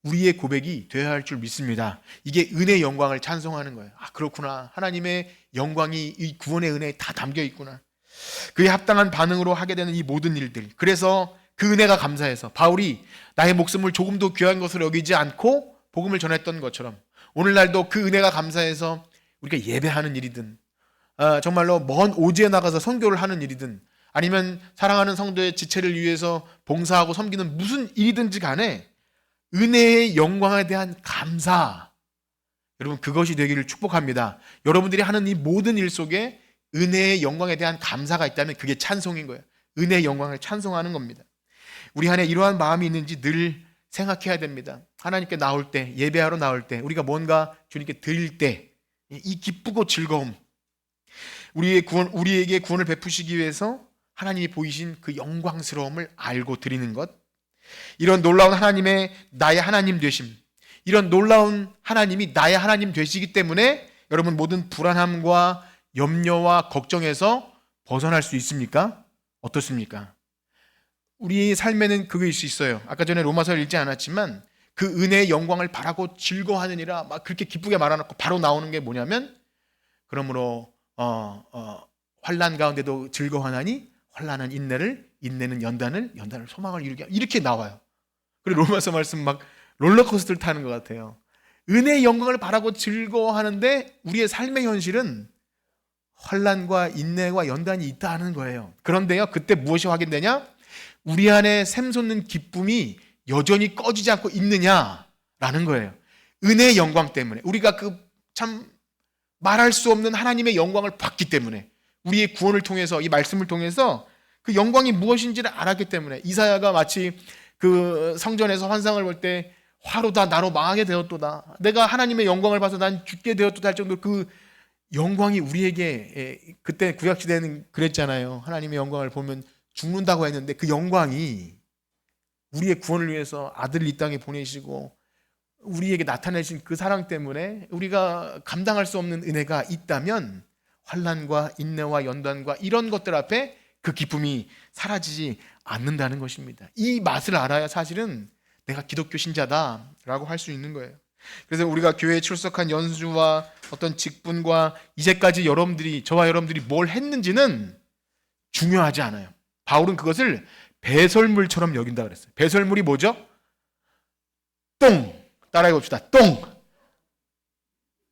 우리의 고백이 되어야 할 줄 믿습니다. 이게 은혜의 영광을 찬송하는 거예요. 아, 그렇구나. 하나님의 영광이 이 구원의 은혜에 다 담겨 있구나. 그에 합당한 반응으로 하게 되는 이 모든 일들. 그래서 그 은혜가 감사해서 바울이 나의 목숨을 조금도 귀한 것으로 여기지 않고 복음을 전했던 것처럼 오늘날도 그 은혜가 감사해서 우리가 예배하는 일이든 정말로 먼 오지에 나가서 선교를 하는 일이든 아니면 사랑하는 성도의 지체를 위해서 봉사하고 섬기는 무슨 일이든지 간에 은혜의 영광에 대한 감사, 여러분 그것이 되기를 축복합니다. 여러분들이 하는 이 모든 일 속에 은혜의 영광에 대한 감사가 있다면 그게 찬송인 거예요. 은혜의 영광을 찬송하는 겁니다. 우리 안에 이러한 마음이 있는지 늘 생각해야 됩니다. 하나님께 나올 때, 예배하러 나올 때, 우리가 뭔가 주님께 드릴 때 이 기쁘고 즐거움, 우리에게 구원을 베푸시기 위해서 하나님이 보이신 그 영광스러움을 알고 드리는 것, 이런 놀라운 하나님의 나의 하나님 되심, 이런 놀라운 하나님이 나의 하나님 되시기 때문에 여러분 모든 불안함과 염려와 걱정에서 벗어날 수 있습니까? 어떻습니까? 우리의 삶에는 그게 있을 수 있어요. 아까 전에 로마서를 읽지 않았지만 그 은혜의 영광을 바라고 즐거워하느니라 막 그렇게 기쁘게 말아놓고 바로 나오는 게 뭐냐면 그러므로 환난 가운데도 즐거워하나니 환난은 인내를, 인내는 연단을, 연단을 소망을 이루게 이렇게 나와요. 그리고 로마서 말씀 막 롤러코스터를 타는 것 같아요. 은혜의 영광을 바라고 즐거워하는데 우리의 삶의 현실은 환난과 인내와 연단이 있다는 거예요. 그런데요, 그때 무엇이 확인되냐? 우리 안에 샘솟는 기쁨이 여전히 꺼지지 않고 있느냐라는 거예요. 은혜의 영광 때문에 우리가 그 참 말할 수 없는 하나님의 영광을 받기 때문에 우리의 구원을 통해서 이 말씀을 통해서 그 영광이 무엇인지를 알았기 때문에 이사야가 마치 그 성전에서 환상을 볼 때 화로다 나로 망하게 되었도다 내가 하나님의 영광을 봐서 난 죽게 되었도다 할 정도로 그 영광이 우리에게 그때 구약시대는 그랬잖아요. 하나님의 영광을 보면 죽는다고 했는데 그 영광이 우리의 구원을 위해서 아들을 이 땅에 보내시고 우리에게 나타내신 그 사랑 때문에 우리가 감당할 수 없는 은혜가 있다면 환난과 인내와 연단과 이런 것들 앞에 그 기쁨이 사라지지 않는다는 것입니다. 이 맛을 알아야 사실은 내가 기독교 신자다라고 할 수 있는 거예요. 그래서 우리가 교회에 출석한 연수와 어떤 직분과 이제까지 저와 여러분들이 뭘 했는지는 중요하지 않아요. 바울은 그것을 배설물처럼 여긴다 그랬어요. 배설물이 뭐죠? 똥. 따라해 봅시다. 똥.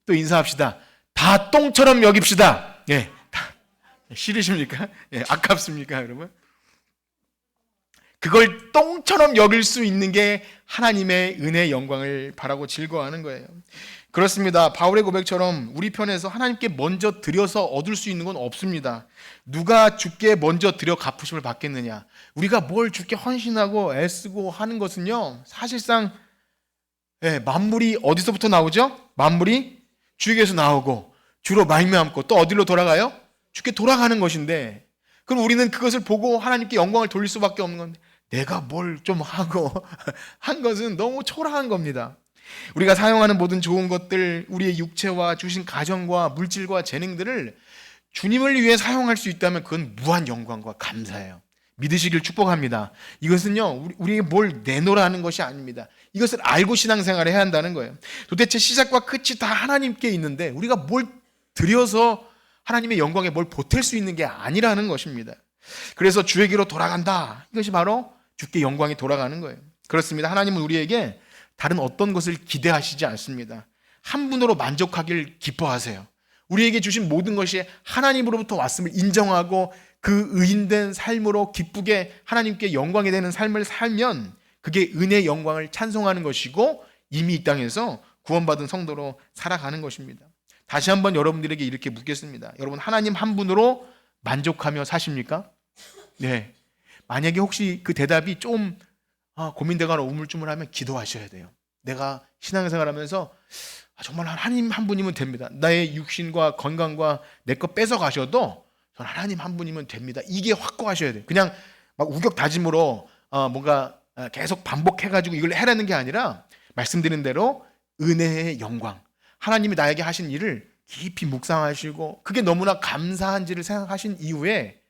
또 인사합시다. 다 똥처럼 여깁시다. 예. 싫으십니까? 예, 아깝습니까, 여러분? 그걸 똥처럼 여길 수 있는 게 하나님의 은혜의 영광을 바라고 즐거워하는 거예요. 그렇습니다. 바울의 고백처럼 우리 편에서 하나님께 먼저 드려서 얻을 수 있는 건 없습니다. 누가 주께 먼저 드려 갚으심을 받겠느냐? 우리가 뭘 주께 헌신하고 애쓰고 하는 것은요, 사실상 만물이 어디서부터 나오죠? 만물이 주에게서 나오고 주로 말미암고 또 어디로 돌아가요? 주께 돌아가는 것인데, 그럼 우리는 그것을 보고 하나님께 영광을 돌릴 수밖에 없는 건데 내가 뭘 좀 하고 한 것은 너무 초라한 겁니다. 우리가 사용하는 모든 좋은 것들, 우리의 육체와 주신 가정과 물질과 재능들을 주님을 위해 사용할 수 있다면 그건 무한 영광과 감사예요. 믿으시길 축복합니다. 이것은요, 우리에게 뭘 내놓으라는 것이 아닙니다. 이것을 알고 신앙생활을 해야 한다는 거예요. 도대체 시작과 끝이 다 하나님께 있는데 우리가 뭘 드려서 하나님의 영광에 뭘 보탤 수 있는 게 아니라는 것입니다. 그래서 주에게로 돌아간다. 이것이 바로 주께 영광이 돌아가는 거예요. 그렇습니다. 하나님은 우리에게 다른 어떤 것을 기대하시지 않습니다. 한 분으로 만족하길 기뻐하세요. 우리에게 주신 모든 것이 하나님으로부터 왔음을 인정하고 그 의인된 삶으로 기쁘게 하나님께 영광이 되는 삶을 살면 그게 은혜의 영광을 찬송하는 것이고 이미 이 땅에서 구원받은 성도로 살아가는 것입니다. 다시 한번 여러분들에게 이렇게 묻겠습니다. 여러분, 하나님 한 분으로 만족하며 사십니까? 네. 만약에 혹시 그 대답이 좀 고민되거나 우물쭈물하면 기도하셔야 돼요. 내가 신앙생활하면서 정말 하나님 한 분이면 됩니다. 나의 육신과 건강과 내 거 뺏어 가셔도 전 하나님 한 분이면 됩니다. 이게 확고하셔야 돼요. 그냥 막 우격다짐으로 뭔가 계속 반복해가지고 이걸 해라는 게 아니라 말씀드린 대로 은혜의 영광, 하나님이 나에게 하신 일을 깊이 묵상하시고 그게 너무나 감사한지를 생각하신 이후에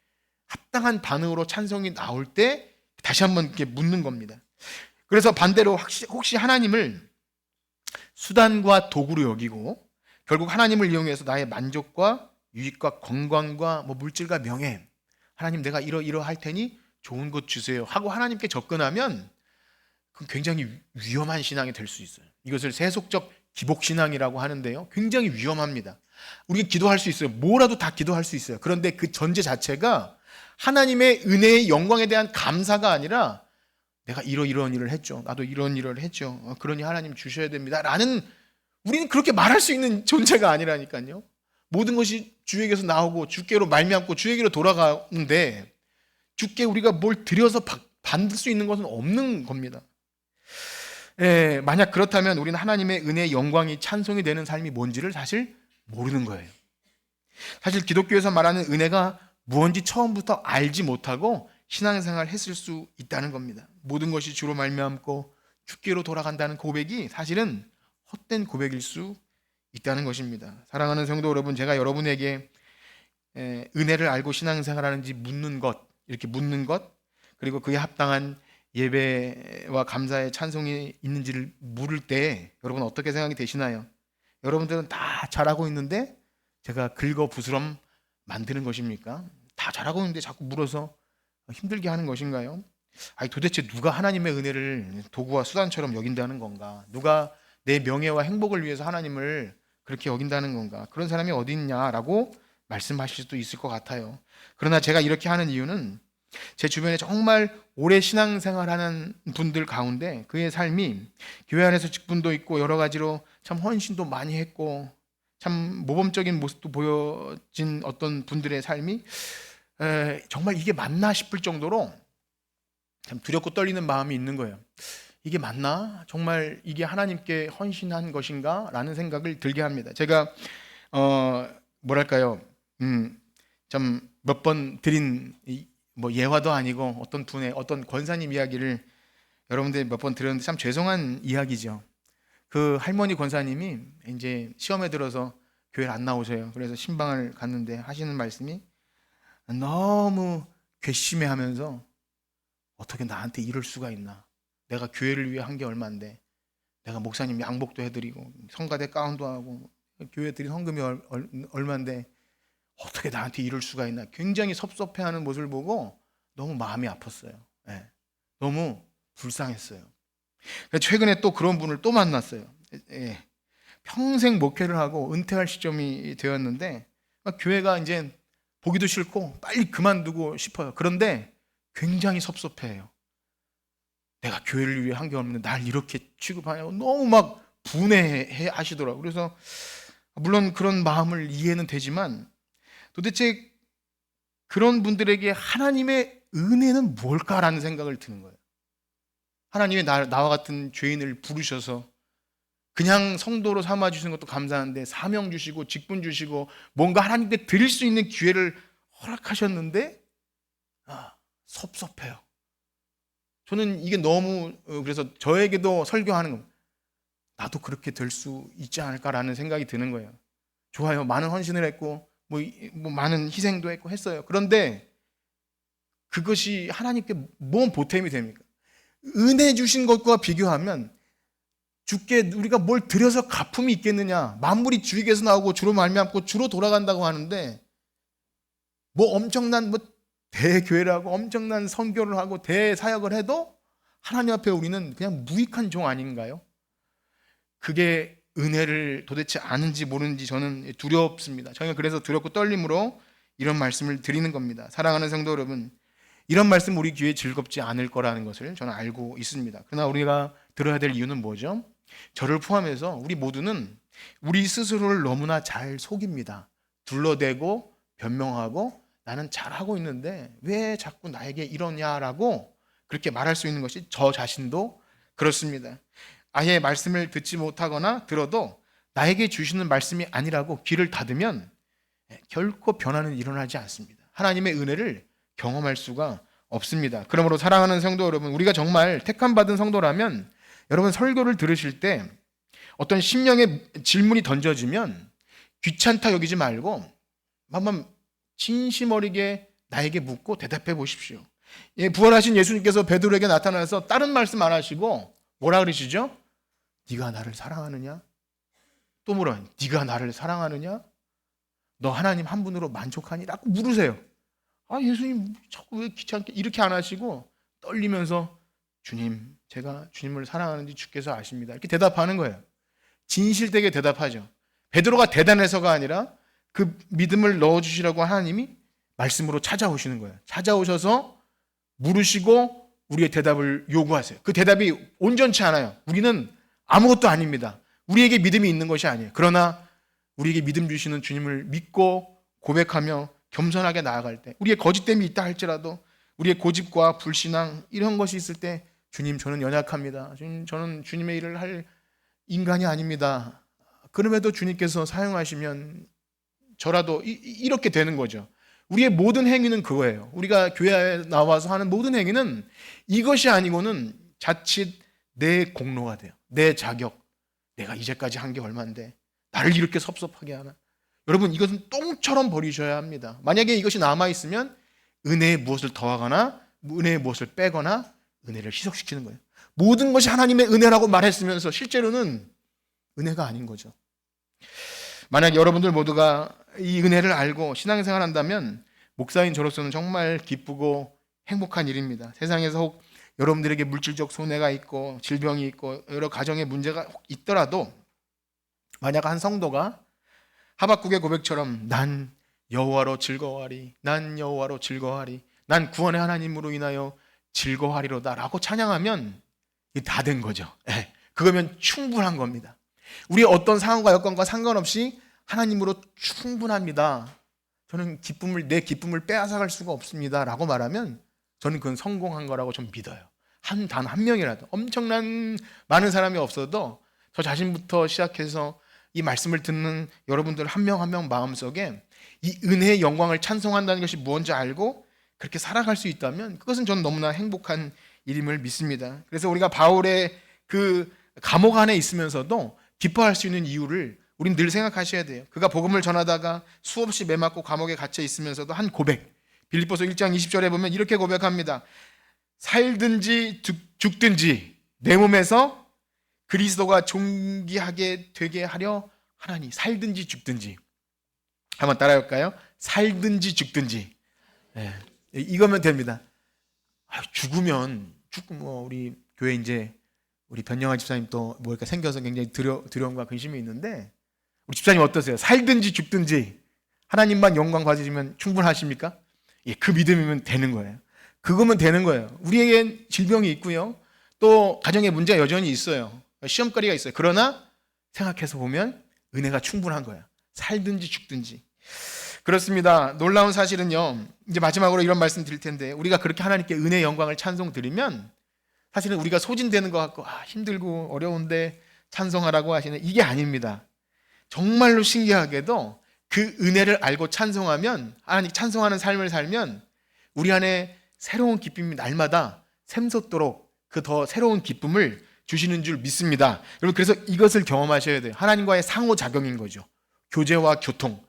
합당한 반응으로 찬송이 나올 때 다시 한번 이렇게 묻는 겁니다. 그래서 반대로 혹시 하나님을 수단과 도구로 여기고 결국 하나님을 이용해서 나의 만족과 유익과 건강과 물질과 명예, 하나님 내가 이러할 테니 좋은 것 주세요 하고 하나님께 접근하면 그건 굉장히 위험한 신앙이 될 수 있어요. 이것을 세속적 기복신앙이라고 하는데요, 굉장히 위험합니다. 우리가 기도할 수 있어요. 뭐라도 다 기도할 수 있어요. 그런데 그 전제 자체가 하나님의 은혜의 영광에 대한 감사가 아니라 내가 이런 일을 했죠, 나도 이런 일을 했죠, 그러니 하나님 주셔야 됩니다 라는, 우리는 그렇게 말할 수 있는 존재가 아니라니까요. 모든 것이 주에게서 나오고 주께로 말미암고 주에게로 돌아가는데 주께 우리가 뭘 드려서 받을 수 있는 것은 없는 겁니다. 만약 그렇다면 우리는 하나님의 은혜의 영광이 찬송이 되는 삶이 뭔지를 사실 모르는 거예요. 사실 기독교에서 말하는 은혜가 무엇인지 처음부터 알지 못하고 신앙생활을 했을 수 있다는 겁니다. 모든 것이 주로 말미암고 주께로 돌아간다는 고백이 사실은 헛된 고백일 수 있다는 것입니다. 사랑하는 성도 여러분, 제가 여러분에게 은혜를 알고 신앙생활하는지 묻는 것, 이렇게 묻는 것, 그리고 그에 합당한 예배와 감사의 찬송이 있는지를 물을 때 여러분 어떻게 생각이 되시나요? 여러분들은 다 잘하고 있는데 제가 긁어부스럼 만드는 것입니까? 다 잘하고 있는데 자꾸 물어서 힘들게 하는 것인가요? 아니, 도대체 누가 하나님의 은혜를 도구와 수단처럼 여긴다는 건가? 누가 내 명예와 행복을 위해서 하나님을 그렇게 여긴다는 건가? 그런 사람이 어디 있냐라고 말씀하실 수도 있을 것 같아요. 그러나 제가 이렇게 하는 이유는 제 주변에 정말 오래 신앙생활하는 분들 가운데 그의 삶이 교회 안에서 직분도 있고 여러 가지로 참 헌신도 많이 했고 참 모범적인 모습도 보여진 어떤 분들의 삶이 정말 이게 맞나 싶을 정도로 참 두렵고 떨리는 마음이 있는 거예요. 이게 맞나? 정말 이게 하나님께 헌신한 것인가? 라는 생각을 들게 합니다. 제가 뭐랄까요, 좀 몇 번 드린 예화도 아니고 어떤 분의 어떤 권사님 이야기를 여러분들이 몇 번 들었는데 참 죄송한 이야기죠. 그 할머니 권사님이 이제 시험에 들어서 교회를 안 나오셔요. 그래서 신방을 갔는데 하시는 말씀이 너무 괘씸해하면서 어떻게 나한테 이럴 수가 있나? 내가 교회를 위해 한 게 얼마인데, 내가 목사님 양복도 해드리고 성가대 가운도 하고 교회 드린 헌금이 얼마인데 어떻게 나한테 이럴 수가 있나? 굉장히 섭섭해하는 모습을 보고 너무 마음이 아팠어요. 너무 불쌍했어요. 최근에 또 그런 분을 또 만났어요. 평생 목회를 하고 은퇴할 시점이 되었는데 교회가 이제 보기도 싫고 빨리 그만두고 싶어요. 그런데 굉장히 섭섭해요. 내가 교회를 위해 한 게 없는데 날 이렇게 취급하냐고 너무 막 분해해 하시더라고요. 그래서 물론 그런 마음을 이해는 되지만 도대체 그런 분들에게 하나님의 은혜는 뭘까라는 생각을 드는 거예요. 하나님의 나와 같은 죄인을 부르셔서 그냥 성도로 삼아주시는 것도 감사한데 사명 주시고 직분 주시고 뭔가 하나님께 드릴 수 있는 기회를 허락하셨는데 섭섭해요. 저는 이게 너무, 그래서 저에게도 설교하는 겁니다. 나도 그렇게 될 수 있지 않을까라는 생각이 드는 거예요. 좋아요, 많은 헌신을 했고 뭐 많은 희생도 했고 했어요. 그런데 그것이 하나님께 뭔 보탬이 됩니까? 은혜 주신 것과 비교하면 주께 우리가 뭘 드려서 갚음이 있겠느냐? 만물이 주에게서 나오고 주로 말미암고 주로 돌아간다고 하는데 엄청난 대교회를 하고 엄청난 선교를 하고 대사역을 해도 하나님 앞에 우리는 그냥 무익한 종 아닌가요? 그게 은혜를 도대체 아는지 모르는지 저는 두렵습니다. 저희가 그래서 두렵고 떨림으로 이런 말씀을 드리는 겁니다. 사랑하는 성도 여러분, 이런 말씀 우리 귀에 즐겁지 않을 거라는 것을 저는 알고 있습니다. 그러나 우리가 들어야 될 이유는 뭐죠? 저를 포함해서 우리 모두는 우리 스스로를 너무나 잘 속입니다. 둘러대고 변명하고 나는 잘하고 있는데 왜 자꾸 나에게 이러냐라고 그렇게 말할 수 있는 것이 저 자신도 그렇습니다. 아예 말씀을 듣지 못하거나 들어도 나에게 주시는 말씀이 아니라고 귀를 닫으면 결코 변화는 일어나지 않습니다. 하나님의 은혜를 경험할 수가 없습니다. 그러므로 사랑하는 성도 여러분, 우리가 정말 택함받은 성도라면 여러분 설교를 들으실 때 어떤 심령의 질문이 던져지면 귀찮다 여기지 말고 한번 진심 어리게 나에게 묻고 대답해 보십시오. 예, 부활하신 예수님께서 베드로에게 나타나서 다른 말씀 안 하시고 뭐라 그러시죠? 네가 나를 사랑하느냐? 또 물어요. 네가 나를 사랑하느냐? 너 하나님 한 분으로 만족하니? 라고 물으세요. 아, 예수님 자꾸 왜 귀찮게 이렇게 안 하시고 떨리면서 주님, 제가 주님을 사랑하는지 주께서 아십니다. 이렇게 대답하는 거예요. 진실되게 대답하죠. 베드로가 대단해서가 아니라 그 믿음을 넣어주시라고 하나님이 말씀으로 찾아오시는 거예요. 찾아오셔서 물으시고 우리의 대답을 요구하세요. 그 대답이 온전치 않아요. 우리는 아무것도 아닙니다. 우리에게 믿음이 있는 것이 아니에요. 그러나 우리에게 믿음 주시는 주님을 믿고 고백하며 겸손하게 나아갈 때, 우리의 거짓됨이 있다 할지라도 우리의 고집과 불신앙 이런 것이 있을 때, 주님 저는 연약합니다. 주님 저는 주님의 일을 할 인간이 아닙니다. 그럼에도 주님께서 사용하시면 저라도 이렇게 되는 거죠. 우리의 모든 행위는 그거예요. 우리가 교회에 나와서 하는 모든 행위는 이것이 아니고는 자칫 내 공로가 돼요. 내 자격. 내가 이제까지 한 게 얼만데 나를 이렇게 섭섭하게 하나. 여러분, 이것은 똥처럼 버리셔야 합니다. 만약에 이것이 남아있으면 은혜에 무엇을 더하거나 은혜에 무엇을 빼거나 은혜를 희석시키는 거예요. 모든 것이 하나님의 은혜라고 말했으면서 실제로는 은혜가 아닌 거죠. 만약 여러분들 모두가 이 은혜를 알고 신앙생활 한다면 목사인 저로서는 정말 기쁘고 행복한 일입니다. 세상에서 혹 여러분들에게 물질적 손해가 있고 질병이 있고 여러 가정의 문제가 혹 있더라도, 만약 한 성도가 하박국의 고백처럼 난 여호와로 즐거워하리, 난 여호와로 즐거워하리, 난 구원의 하나님으로 인하여 즐거워하리로다 라고 찬양하면 다 된 거죠. 그거면 충분한 겁니다. 우리의 어떤 상황과 여건과 상관없이 하나님으로 충분합니다. 저는 내 기쁨을 빼앗아갈 수가 없습니다 라고 말하면 저는 그건 성공한 거라고 좀 믿어요. 단 한 명이라도, 엄청난 많은 사람이 없어도 저 자신부터 시작해서 이 말씀을 듣는 여러분들 한 명 한 명 마음속에 이 은혜의 영광을 찬송한다는 것이 무엇인지 알고 그렇게 살아갈 수 있다면 그것은 저는 너무나 행복한 일임을 믿습니다. 그래서 우리가 바울의 그 감옥 안에 있으면서도 기뻐할 수 있는 이유를 우린 늘 생각하셔야 돼요. 그가 복음을 전하다가 수없이 매맞고 감옥에 갇혀 있으면서도 한 고백, 빌립보서 1장 20절에 보면 이렇게 고백합니다. 살든지 죽든지 내 몸에서 그리스도가 존귀하게 되게 하려 하나니. 살든지 죽든지. 한번 따라해볼까요? 살든지 죽든지. 네. 이거면 됩니다. 죽으면 우리 교회 이제 우리 변영아 집사님 또 뭐랄까 생겨서 굉장히 두려움과 근심이 있는데, 우리 집사님 어떠세요? 살든지 죽든지 하나님만 영광 받으시면 충분하십니까? 예, 그 믿음이면 되는 거예요. 그거면 되는 거예요. 우리에겐 질병이 있고요, 또 가정의 문제가 여전히 있어요. 시험거리가 있어요. 그러나 생각해서 보면 은혜가 충분한 거예요. 살든지 죽든지. 그렇습니다. 놀라운 사실은요, 이제 마지막으로 이런 말씀 드릴 텐데, 우리가 그렇게 하나님께 은혜 영광을 찬송 드리면 사실은 우리가 소진되는 것 같고 힘들고 어려운데 찬송하라고 하시는, 이게 아닙니다. 정말로 신기하게도 그 은혜를 알고 찬송하면, 하나님 찬송하는 삶을 살면 우리 안에 새로운 기쁨이 날마다 샘솟도록 그 더 새로운 기쁨을 주시는 줄 믿습니다. 여러분, 그래서 이것을 경험하셔야 돼요. 하나님과의 상호작용인 거죠. 교제와 교통.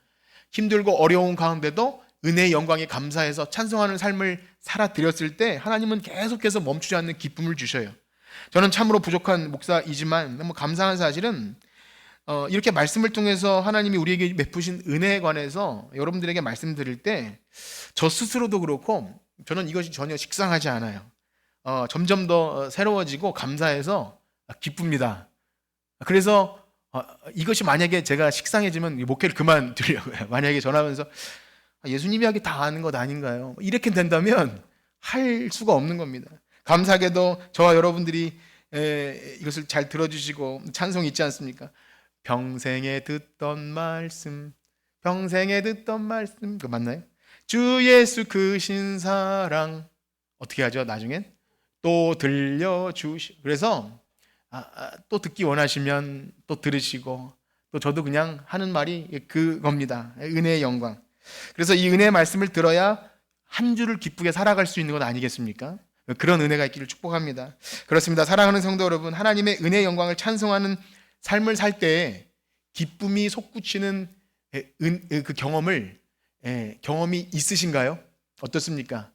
힘들고 어려운 가운데도 은혜의 영광에 감사해서 찬송하는 삶을 살아드렸을 때 하나님은 계속해서 멈추지 않는 기쁨을 주셔요. 저는 참으로 부족한 목사이지만 너무 감사한 사실은 이렇게 말씀을 통해서 하나님이 우리에게 베푸신 은혜에 관해서 여러분들에게 말씀드릴 때 저 스스로도 그렇고 저는 이것이 전혀 식상하지 않아요. 점점 더 새로워지고 감사해서 기쁩니다. 그래서 이것이 만약에 제가 식상해지면 목회를 그만두려고요. 만약에 전하면서 예수님이 하기 다 아는 것 아닌가요? 이렇게 된다면 할 수가 없는 겁니다. 감사하게도 저와 여러분들이 이것을 잘 들어주시고 찬송이 있지 않습니까? 평생에 듣던 말씀, 평생에 듣던 말씀, 그거 맞나요? 주 예수 크신 사랑, 어떻게 하죠? 나중엔 또 들려주시. 그래서 또 듣기 원하시면 또 들으시고, 또 저도 그냥 하는 말이 그겁니다. 은혜의 영광. 그래서 이 은혜의 말씀을 들어야 한 주를 기쁘게 살아갈 수 있는 것 아니겠습니까? 그런 은혜가 있기를 축복합니다. 그렇습니다. 사랑하는 성도 여러분, 하나님의 은혜의 영광을 찬송하는 삶을 살 때 기쁨이 솟구치는 그 경험이 있으신가요? 어떻습니까?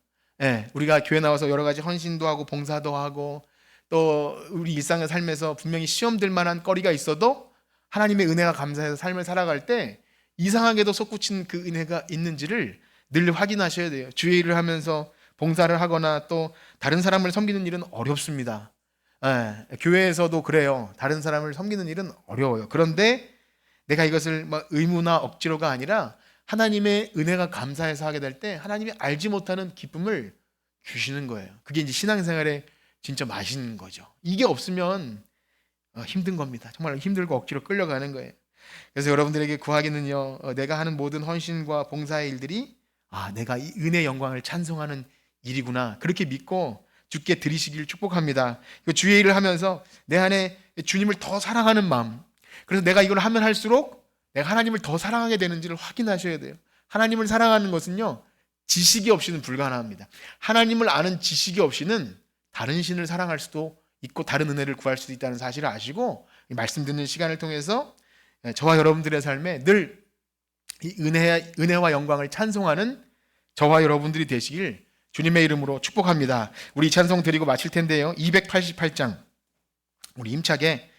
우리가 교회 나와서 여러 가지 헌신도 하고 봉사도 하고 또 우리 일상의 삶에서 분명히 시험될 만한 거리가 있어도 하나님의 은혜가 감사해서 삶을 살아갈 때 이상하게도 솟구치는 그 은혜가 있는지를 늘 확인하셔야 돼요. 주의 일을 하면서 봉사를 하거나 또 다른 사람을 섬기는 일은 어렵습니다. 교회에서도 그래요. 다른 사람을 섬기는 일은 어려워요. 그런데 내가 이것을 의무나 억지로가 아니라 하나님의 은혜가 감사해서 하게 될 때 하나님이 알지 못하는 기쁨을 주시는 거예요. 그게 이제 신앙생활의 진짜 맛있는 거죠. 이게 없으면 힘든 겁니다. 정말 힘들고 억지로 끌려가는 거예요. 그래서 여러분들에게 구하기는요, 내가 하는 모든 헌신과 봉사의 일들이 내가 이 은혜의 영광을 찬송하는 일이구나, 그렇게 믿고 주께 드리시길 축복합니다. 주의 일을 하면서 내 안에 주님을 더 사랑하는 마음, 그래서 내가 이걸 하면 할수록 내가 하나님을 더 사랑하게 되는지를 확인하셔야 돼요. 하나님을 사랑하는 것은요, 지식이 없이는 불가능합니다. 하나님을 아는 지식이 없이는 다른 신을 사랑할 수도 있고 다른 은혜를 구할 수도 있다는 사실을 아시고, 말씀 듣는 시간을 통해서 저와 여러분들의 삶에 늘 이 은혜와 영광을 찬송하는 저와 여러분들이 되시길 주님의 이름으로 축복합니다. 우리 찬송 드리고 마칠 텐데요, 288장 우리 힘차게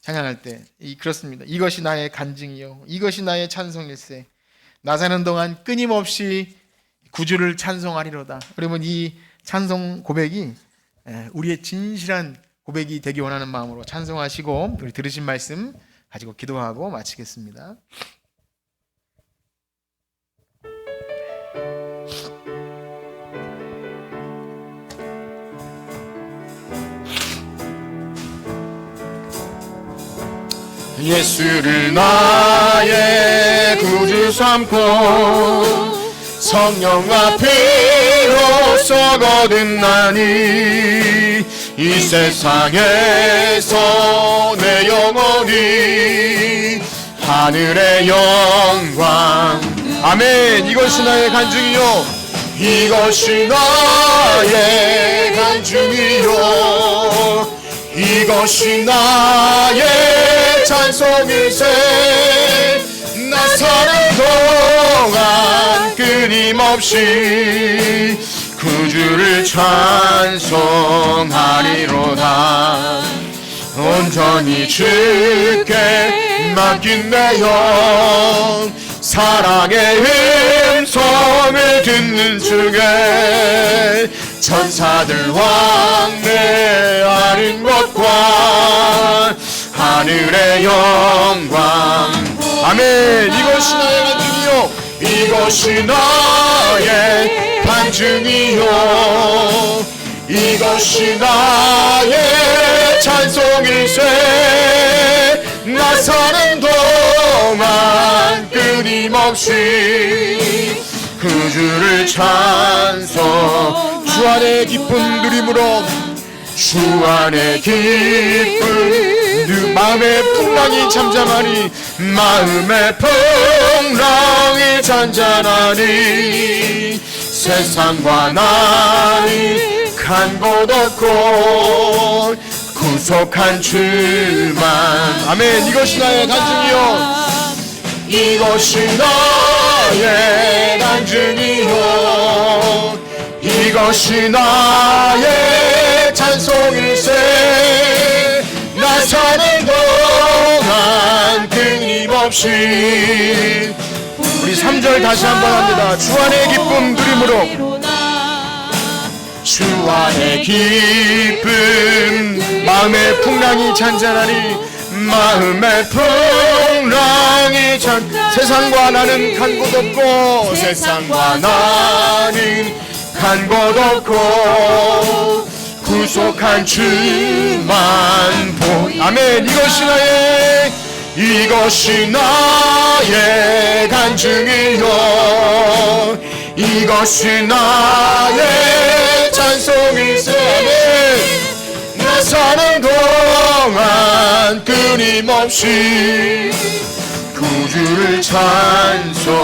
찬양할 때 그렇습니다. 이것이 나의 간증이요, 이것이 나의 찬송일세. 나 사는 동안 끊임없이 구주를 찬송하리로다. 그러면 이 찬송 고백이 우리의 진실한 고백이 되기 원하는 마음으로 찬송하시고, 우리 들으신 말씀 가지고 기도하고 마치겠습니다. 예수를 나의 구주 삼고 성령과 피로써 거듭 나니 이 세상에서 내 영혼이 하늘의 영광. 아멘. 이것이 나의 간증이요, 이것이 나의 간증이요, 이것이 나의 찬송일세. 나 사는 동안 끊임없이 구주를 찬송하리로다. 온전히 주께 맡긴 내 영, 사랑의 음성을 듣는 중에 천사들 왕래하는 것과 하늘의 영광. 아멘. 이것이 나의 간증이요, 이것이 나의 간증이요, 이것이 나의 찬송일세. 나 사는 동안 끊임없이 구주를 찬송. 주 안의 기쁨 누림으로, 주 안의 기쁨, 마음의 풍랑이 잠잠하니, 마음의 풍랑이 잔잔하니, 세상과 나니 간 곳 없고 구속한 주만. 아멘. 이것이 나의 간증이요, 이것이 나의 간증이요, 이것이 나의 찬송일세. 나 사는 동안 끊임없이. 우리 3절 다시 한번 합니다. 주 안의 기쁨 누림으로, 주 안의 기쁨, 마음의 풍랑이 잔잔하니, 마음의 풍랑이 세상과 나는 간 곳 없고, 세상과 나는 간 곳 없고 구속한 주만 본. 아멘. 이것이 나의 간증이요, 이것이 나의 찬송일세. 나 사는 동안 끊임없이 구주를 찬송하리로다.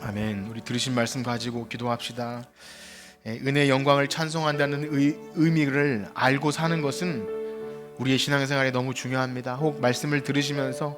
아멘. 우리 들으신 말씀 가지고 기도합시다. 은혜의 영광을 찬송한다는 의미를 알고 사는 것은 우리의 신앙생활에 너무 중요합니다. 혹 말씀을 들으시면서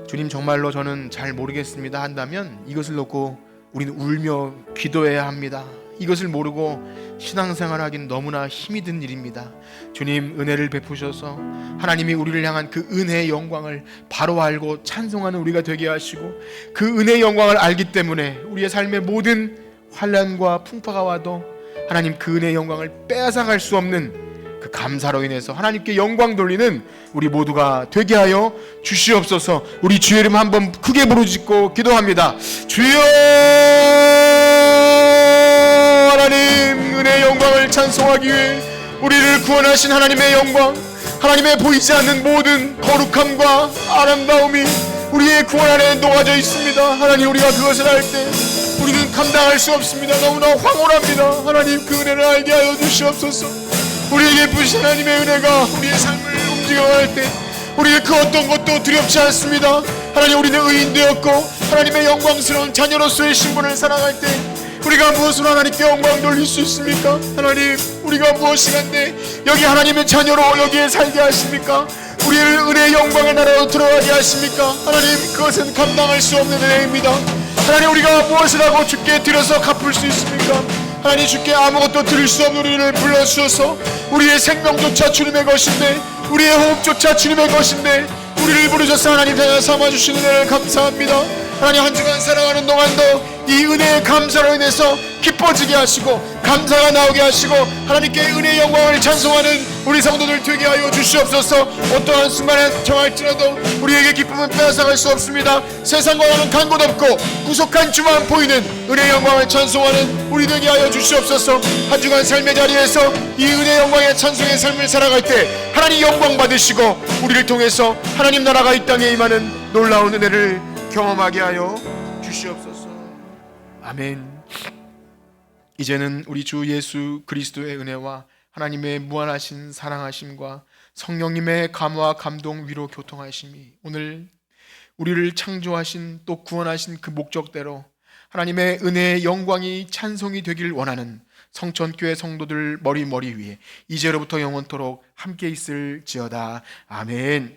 주님 정말로 저는 잘 모르겠습니다 한다면 이것을 놓고 우리는 울며 기도해야 합니다. 이것을 모르고 신앙생활하기는 너무나 힘이 든 일입니다. 주님 은혜를 베푸셔서 하나님이 우리를 향한 그 은혜의 영광을 바로 알고 찬송하는 우리가 되게 하시고, 그 은혜의 영광을 알기 때문에 우리의 삶의 모든 환난과 풍파가 와도 하나님 그 은혜의 영광을 빼앗아갈 수 없는 그 감사로 인해서 하나님께 영광 돌리는 우리 모두가 되게 하여 주시옵소서. 우리 주의 이름 한번 크게 부르짖고 기도합니다. 주여, 하나님 은혜의 영광을 찬송하기 위해 우리를 구원하신 하나님의 영광, 하나님의 보이지 않는 모든 거룩함과 아름다움이 우리의 구원 안에 녹아져 있습니다. 하나님 우리가 그것을 알 때 우리는 감당할 수 없습니다. 너무나 황홀합니다. 하나님 그 은혜를 알게 하여 주시옵소서. 우리에게 부신 하나님의 은혜가 우리의 삶을 움직여갈 때 우리는 그 어떤 것도 두렵지 않습니다. 하나님 우리는 의인 되었고 하나님의 영광스러운 자녀로서의 신분을 살아갈 때 우리가 무엇으로 하나님께 영광 돌릴 수 있습니까? 하나님 우리가 무엇이간데 여기 하나님의 자녀로 여기에 살게 하십니까? 우리를 은혜의 영광의 나라로 들어가게 하십니까? 하나님 그것은 감당할 수 없는 은혜입니다. 하나님 우리가 무엇을 하고 주께 드려서 갚을 수 있습니까? 하나님 주께 아무것도 드릴 수 없는 우리를 불러주셔서 우리의 생명조차 주님의 것인데, 우리의 호흡조차 주님의 것인데 우리를 부르셔서 하나님 자녀 삼아주시는 은혜를 감사합니다. 하나님 한 주간 살아가는 동안도 이 은혜의 감사로 인해서 기뻐지게 하시고 감사가 나오게 하시고 하나님께 은혜의 영광을 찬송하는 우리 성도들 되게 하여 주시옵소서. 어떠한 순간에 정할지라도 우리에게 기쁨은 빼앗아갈 수 없습니다. 세상과는 간 곳 없고 구속한 주만 보이는 은혜의 영광을 찬송하는 우리 되게 하여 주시옵소서. 한 주간 삶의 자리에서 이 은혜의 영광의 찬송의 삶을 살아갈 때 하나님 영광 받으시고 우리를 통해서 하나님 나라가 이 땅에 임하는 놀라운 은혜를 경험하게 하여 주시옵소서. 아멘. 이제는 우리 주 예수 그리스도의 은혜와 하나님의 무한하신 사랑하심과 성령님의 감화 감동 위로 교통하심이 오늘 우리를 창조하신 또 구원하신 그 목적대로 하나님의 은혜의 영광이 찬송이 되길 원하는 성천교회 성도들 머리 위에 이제로부터 영원토록 함께 있을지어다. 아멘.